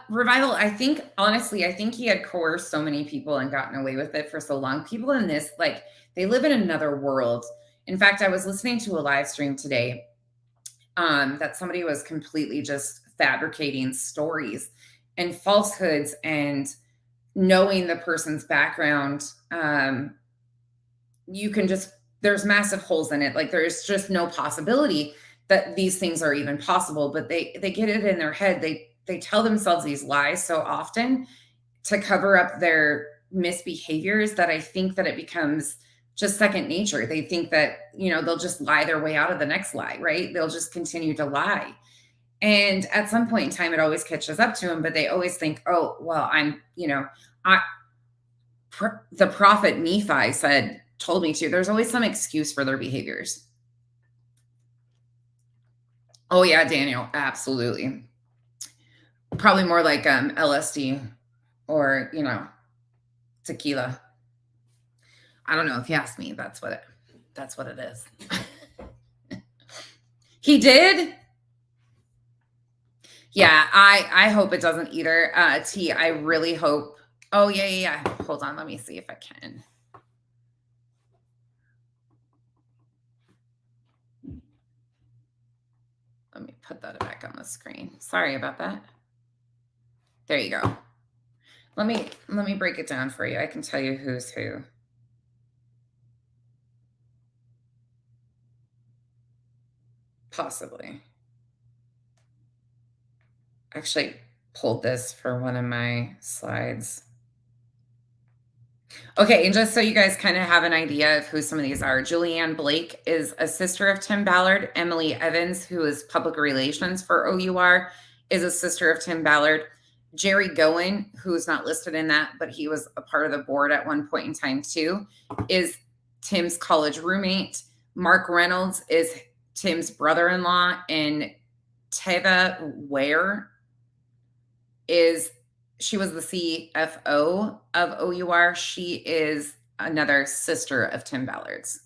Revival, I think, honestly, I think he had coerced so many people and gotten away with it for so long. People in this, like, they live in another world. In fact, I was listening to a live stream today that somebody was completely just fabricating stories and falsehoods, and knowing the person's background, you can just, there's massive holes in it. Like, there's just no possibility that these things are even possible, but they get it in their head. They tell themselves these lies so often to cover up their misbehaviors that I think that it becomes just second nature. They think that, you know, they'll just lie their way out of the next lie, right? They'll just continue to lie. And at some point in time, it always catches up to them, but they always think, oh, well, I'm, you know, the prophet Nephi told me to. There's always some excuse for their behaviors. Oh yeah, Daniel, absolutely. Probably more like LSD or, you know, tequila. I don't know. If you ask me, that's what it is. He did? Yeah, I hope it doesn't either. T, I really hope. Oh, yeah. Hold on. Let me see if I can. Let me put that back on the screen. Sorry about that. There you go. Let me break it down for you. I can tell you who's who. Possibly. Actually pulled this for one of my slides. Okay, and just so you guys kind of have an idea of who some of these are, Julianne Blake is a sister of Tim Ballard. Emily Evans, who is public relations for OUR, is a sister of Tim Ballard. Jerry Goen, who's not listed in that, but he was a part of the board at one point in time too, is Tim's college roommate. Mark Reynolds is Tim's brother-in-law, and Teva Ware she was the CFO of OUR. She is another sister of Tim Ballard's.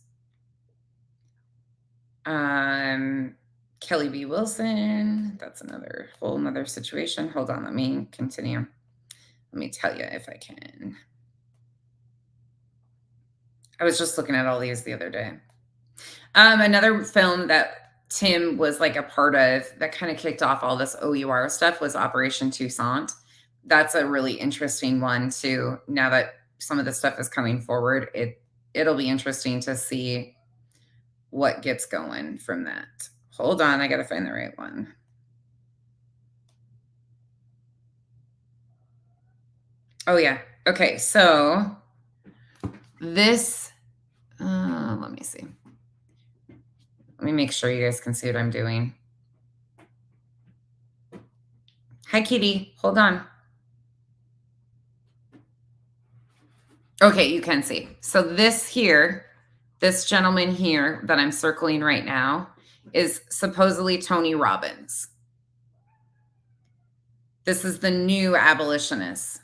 Kelly B. Wilson, that's another whole nother situation. Hold on, let me continue. Let me tell you if I can. I was just looking at all these the other day. Another film that Tim was like a part of that kind of kicked off all this OUR stuff was Operation Toussaint. That's a really interesting one too. Now that some of the stuff is coming forward, it'll be interesting to see what gets going from that. Hold on, I got to find the right one. Oh yeah. Okay, so this, let me see. Let me make sure you guys can see what I'm doing. Hi, Kitty. Hold on. Okay, you can see. So this here, this gentleman here that I'm circling right now is supposedly Tony Robbins. This is the new abolitionist.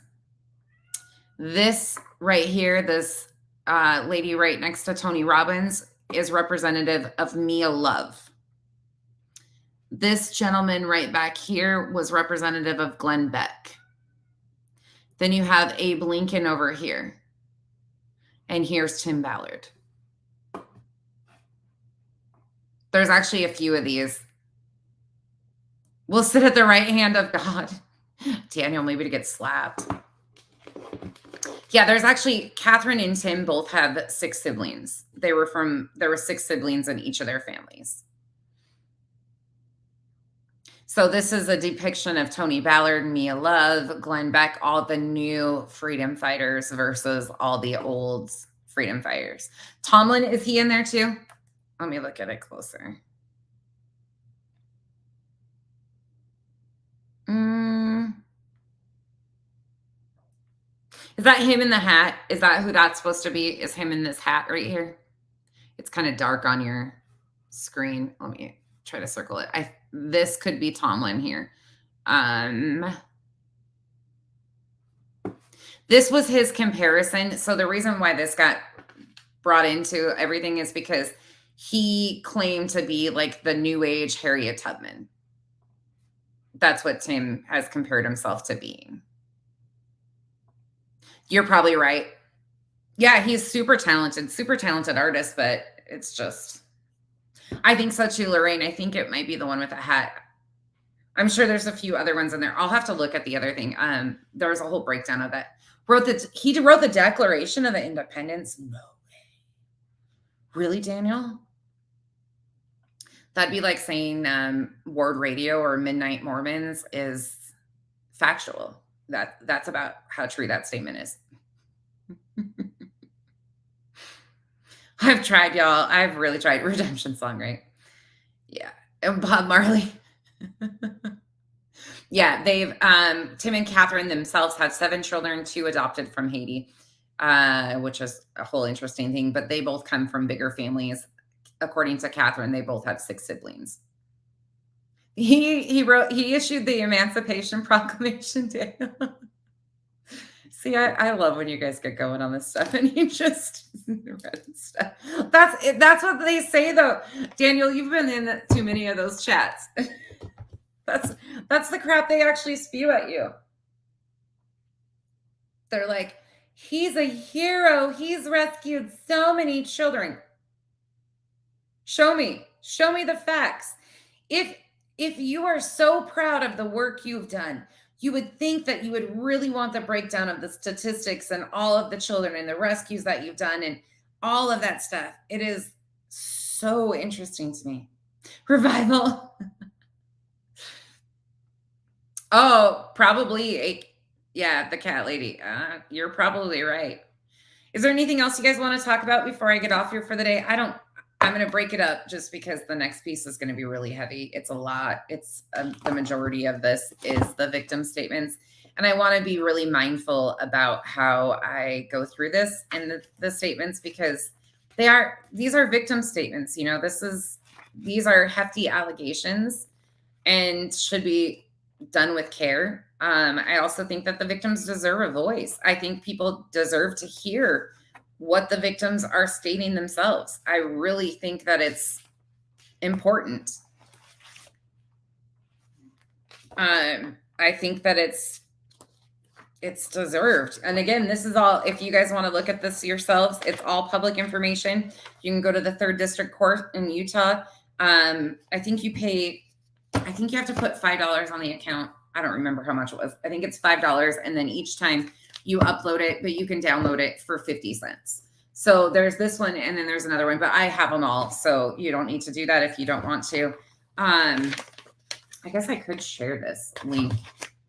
This right here, this lady right next to Tony Robbins is representative of Mia Love. This gentleman right back here was representative of Glenn Beck. Then you have Abe Lincoln over here. And here's Tim Ballard. There's actually a few of these. We'll sit at the right hand of God. Daniel, maybe to get slapped. Yeah, there's actually, Catherine and Tim both have 6 siblings. There were 6 siblings in each of their families. So this is a depiction of Tony Ballard, Mia Love, Glenn Beck, all the new freedom fighters versus all the old freedom fighters. Tomlin, is he in there too? Let me look at it closer. Is that him in the hat? Is that who that's supposed to be? Is him in this hat right here? It's kind of dark on your screen. Let me try to circle it. This could be Tomlin here. This was his comparison. So the reason why this got brought into everything is because he claimed to be like the new age Harriet Tubman. That's what Tim has compared himself to being. You're probably right. Yeah, he's super talented artist, but it's just, I think so too, Lorraine. I think it might be the one with the hat. I'm sure there's a few other ones in there. I'll have to look at the other thing. There was a whole breakdown of that. He wrote the Declaration of Independence. No way. Really, Daniel? That'd be like saying Ward Radio or Midnight Mormons is factual. That's about how true that statement is. I've tried, y'all. I've really tried. Redemption Song, right? Yeah. And Bob Marley. Yeah, they've Tim and Catherine themselves have 7 children, 2 adopted from Haiti, which is a whole interesting thing. But they both come from bigger families. According to Catherine, they both have 6 siblings. He issued the Emancipation Proclamation Day. See, I love when you guys get going on this stuff and you just read stuff. That's what they say though. Daniel, you've been in too many of those chats. That's the crap they actually spew at you. They're like, he's a hero. He's rescued so many children. Show me the facts. If you are so proud of the work you've done, you would think that you would really want the breakdown of the statistics and all of the children and the rescues that you've done and all of that stuff. It is so interesting to me. Revival. Oh, probably. Yeah, the cat lady. You're probably right. Is there anything else you guys want to talk about before I get off here for the day? I'm going to break it up just because the next piece is going to be really heavy. It's a lot. It's the majority of this is the victim statements. And I want to be really mindful about how I go through this and the statements because these are victim statements. You know, this is these are hefty allegations and should be done with care. I also think that the victims deserve a voice. I think people deserve to hear what the victims are stating themselves. I really think that it's important. I think that it's deserved. And again, this is all, if you guys want to look at this yourselves, it's all public information. You can go to the 3rd District Court in Utah. I think you have to put $5 on the account. I don't remember how much it was. I think it's $5. And then each time you upload it, but you can download it for 50 cents. So there's this one, and then there's another one, but I have them all. So you don't need to do that if you don't want to. I guess I could share this link.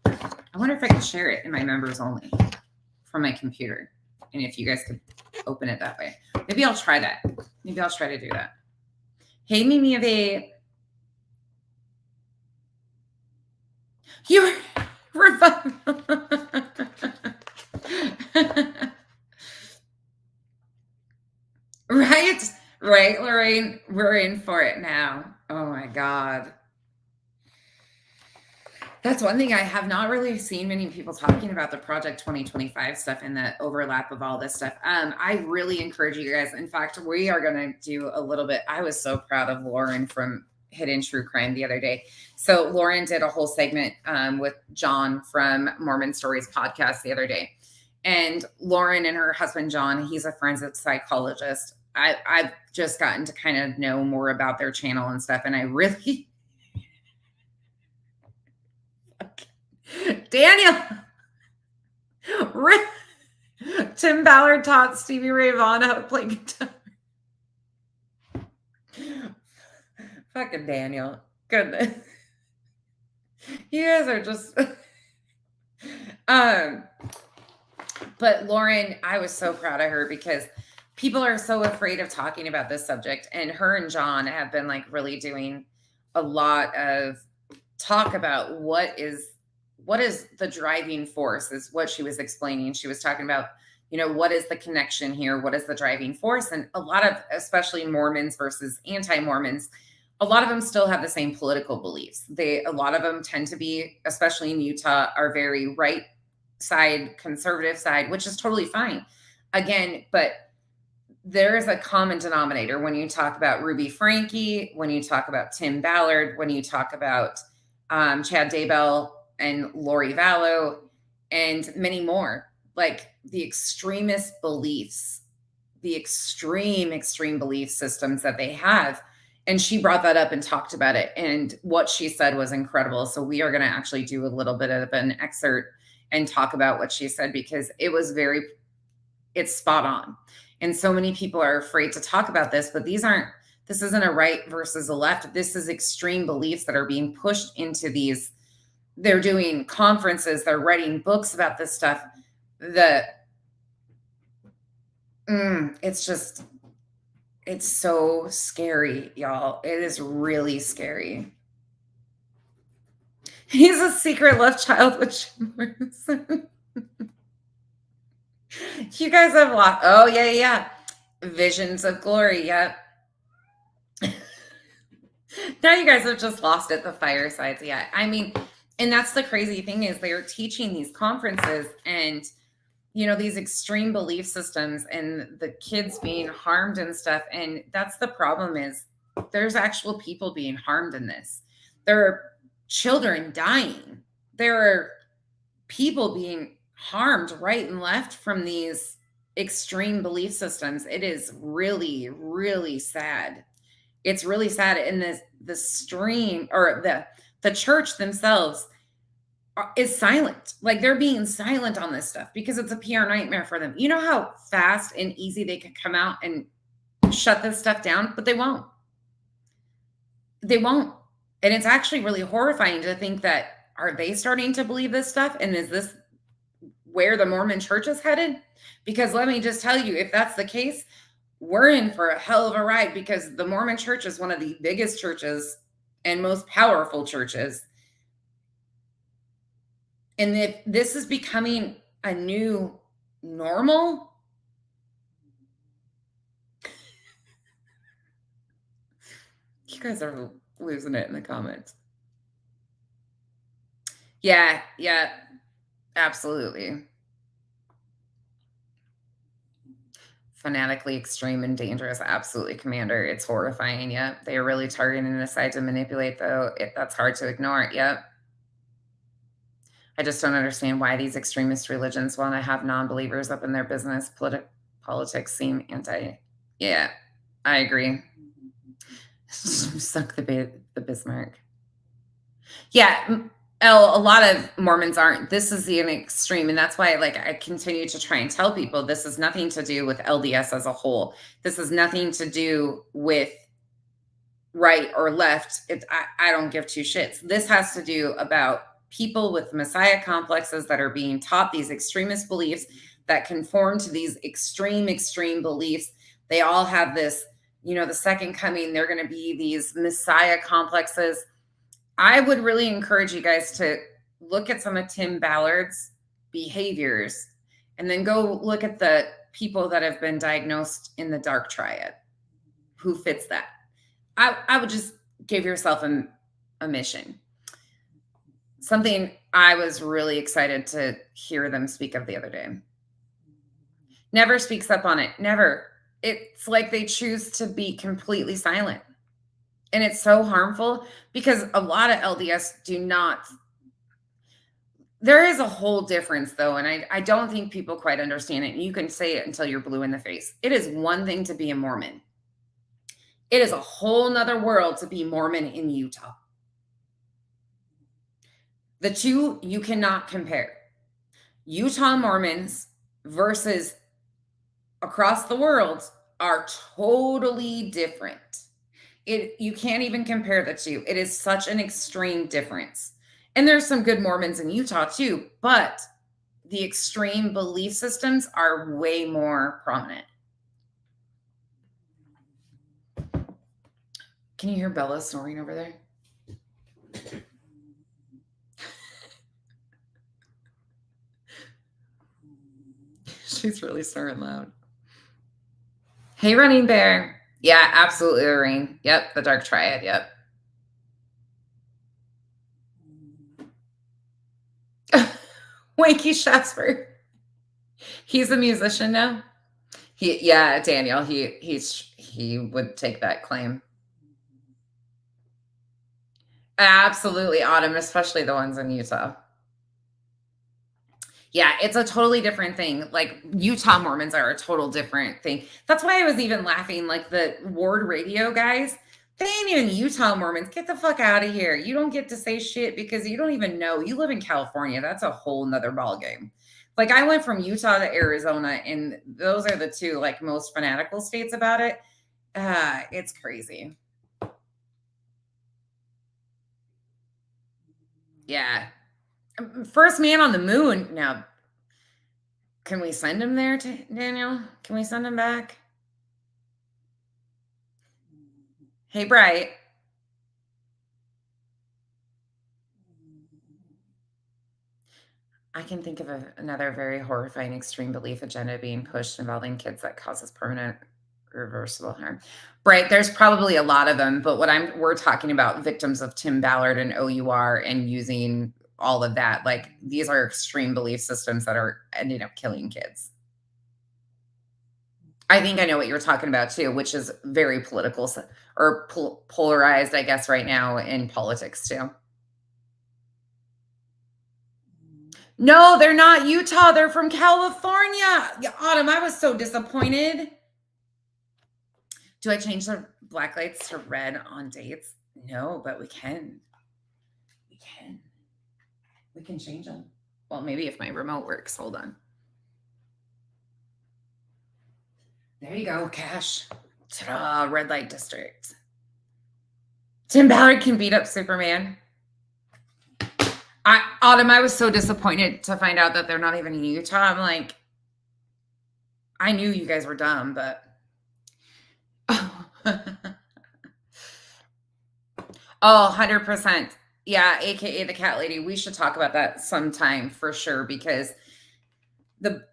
I wonder if I could share it in my members only from my computer. And if you guys could open it that way. Maybe I'll try that. Maybe I'll try to do that. Hey, Mimi of a... You're... Right, Lorraine. We're in for it now. Oh my God. That's one thing I have not really seen many people talking about, the Project 2025 stuff and the overlap of all this stuff. I really encourage you guys. In fact, we are going to do a little bit. I was so proud of Lauren from Hidden True Crime the other day. So Lauren did a whole segment with John from Mormon Stories podcast the other day. And Lauren and her husband, John, he's a forensic psychologist. I've just gotten to kind of know more about their channel and stuff. And I really... Daniel, Tim Ballard taught Stevie Ray Vaughan how to play guitar. Fucking Daniel. Goodness. You guys are just... But Lauren, I was so proud of her because people are so afraid of talking about this subject. And her and John have been like really doing a lot of talk about what is the driving force, is what she was explaining. She was talking about, what is the connection here? What is the driving force? And a lot of, especially Mormons versus anti-Mormons, a lot of them still have the same political beliefs. A lot of them tend to be, especially in Utah, are very right side, conservative side, which is totally fine. Again, but there is a common denominator when you talk about Ruby Franke, when you talk about Tim Ballard, when you talk about Chad Daybell and Lori Vallow, and many more, like the extremist beliefs, the extreme belief systems that they have. And she brought that up and talked about it. And what she said was incredible. So we are going to actually do a little bit of an excerpt and talk about what she said, because it's spot on. And so many people are afraid to talk about this, but this isn't a right versus a left. This is extreme beliefs that are being pushed into these. They're doing conferences, they're writing books about this stuff. It's so scary, y'all. It is really scary. He's a secret love child with Jim Morrison. You guys have lost. Oh, yeah. Visions of Glory. Yep. Now you guys have just lost it. The firesides. Yeah. I mean, and that's the crazy thing, is they're teaching these conferences and, these extreme belief systems and the kids being harmed and stuff. And that's the problem, is there's actual people being harmed in this. There are children dying. There are people being harmed right and left from these extreme belief systems. It is really, really sad. It's really sad. And the stream, or the church themselves is silent. Like, they're being silent on this stuff because it's a PR nightmare for them. You know how fast and easy they could come out and shut this stuff down, but they won't. They won't. And it's actually really horrifying to think that, are they starting to believe this stuff? And is this where the Mormon church is headed? Because let me just tell you, if that's the case, we're in for a hell of a ride, because the Mormon church is one of the biggest churches and most powerful churches. And if this is becoming a new normal, you You guys are losing it in the comments. Yeah, yeah, absolutely. Fanatically extreme and dangerous, absolutely, Commander. It's horrifying, yep. They are really targeting the side to manipulate, though. That's hard to ignore, yep. I just don't understand why these extremist religions want to have non-believers up in their business. Politics seem anti. Yeah, I agree. Suck the Bismarck. Yeah, a lot of Mormons aren't. This is an extreme, and that's why, like, I continue to try and tell people this has nothing to do with LDS as a whole. This has nothing to do with right or left. I don't give two shits. This has to do about people with Messiah complexes that are being taught these extremist beliefs that conform to these extreme beliefs. They all have this, the second coming, they're going to be these Messiah complexes. I would really encourage you guys to look at some of Tim Ballard's behaviors and then go look at the people that have been diagnosed in the dark triad who fits that. I would just give yourself a mission. Something I was really excited to hear them speak of the other day. Never speaks up on it. Never. It's like they choose to be completely silent. And it's so harmful because a lot of LDS do not. There is a whole difference, though, and I don't think people quite understand it. You can say it until you're blue in the face. It is one thing to be a Mormon. It is a whole nother world to be Mormon in Utah. The two you cannot compare. Utah Mormons versus across the world are totally different. You can't even compare the two. It is such an extreme difference. And there's some good Mormons in Utah too, but the extreme belief systems are way more prominent. Can you hear Bella snoring over there? She's really snoring loud. Hey, Running Bear. Yeah, absolutely, Lorraine. Yep, the Dark Triad. Yep. Wanky Shasper. He's a musician now. Daniel. He would take that claim. Absolutely, Autumn, especially the ones in Utah. Yeah, it's a totally different thing. Like Utah Mormons are a total different thing. That's why I was even laughing. Like the Ward Radio guys, they ain't even Utah Mormons. Get the fuck out of here. You don't get to say shit because you don't even know. You live in California. That's a whole nother ballgame. Like I went from Utah to Arizona, and those are the two like most fanatical states about it. It's crazy. Yeah. First man on the moon. Now, can we send him there, Daniel? Can we send him back? Hey, Bright. I can think of another very horrifying extreme belief agenda being pushed involving kids that causes permanent reversible harm. Right. There's probably a lot of them, but we're talking about victims of Tim Ballard and OUR and using all of that. Like these are extreme belief systems that are ending up killing kids. I think I know what you're talking about too, which is very political or polarized, I guess, right now in politics too. No, they're not Utah. They're from California. Autumn, I was so disappointed. Do I change the black lights to red on dates? No, but we can. We can change them. Well, maybe if my remote works. Hold on. There you go, Cash. Ta-da, red light district. Tim Ballard can beat up Superman. Autumn, I was so disappointed to find out that they're not even in Utah. I'm like, I knew you guys were dumb, but. Oh, 100%. Yeah, AKA the cat lady. We should talk about that sometime for sure because the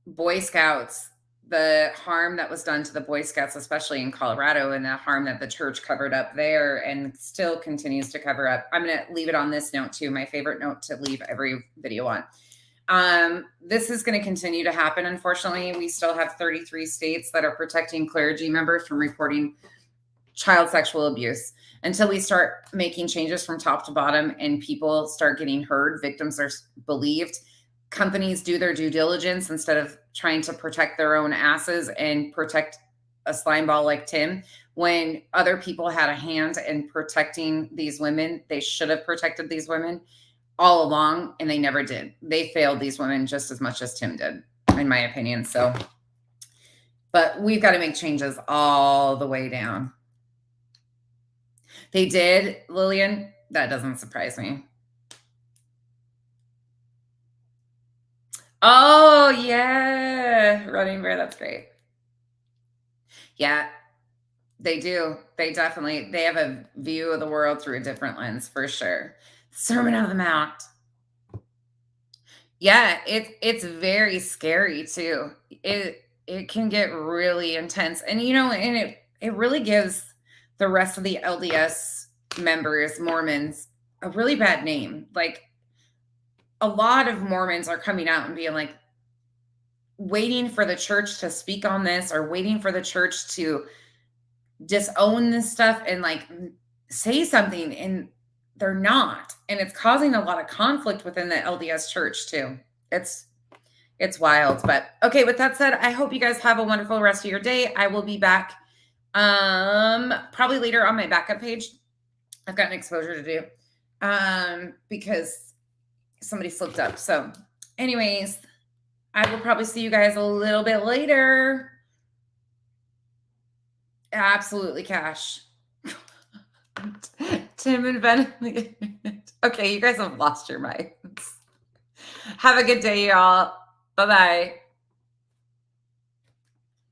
Boy Scouts, the harm that was done to the Boy Scouts, especially in Colorado, and the harm that the church covered up there and still continues to cover up. I'm going to leave it on this note too, my favorite note to leave every video on. This is going to continue to happen. Unfortunately, we still have 33 states that are protecting clergy members from reporting child sexual abuse. Until we start making changes from top to bottom and people start getting heard, victims are believed, companies do their due diligence instead of trying to protect their own asses and protect a slime ball like Tim. When other people had a hand in protecting these women, they should have protected these women all along, and they never did. They failed these women just as much as Tim did, in my opinion. So, but we've got to make changes all the way down. They did, Lillian. That doesn't surprise me. Oh, yeah. Running Bear. That's great. Yeah, they do. They definitely, they have a view of the world through a different lens for sure. Sermon on the Mount. Yeah, it's very scary too. It can get really intense. And and it really gives the rest of the LDS members, Mormons, a really bad name. Like a lot of Mormons are coming out and being like waiting for the church to speak on this or waiting for the church to disown this stuff and like say something, and they're not. And it's causing a lot of conflict within the LDS church too. It's wild. But okay, with that said, I hope you guys have a wonderful rest of your day. I will be back probably later on my backup page. I've got an exposure to do because somebody slipped up. So anyways, I will probably see you guys a little bit later. Absolutely, Cash. Tim and Ben. Okay, you guys have lost your minds. Have a good day, y'all. Bye-bye.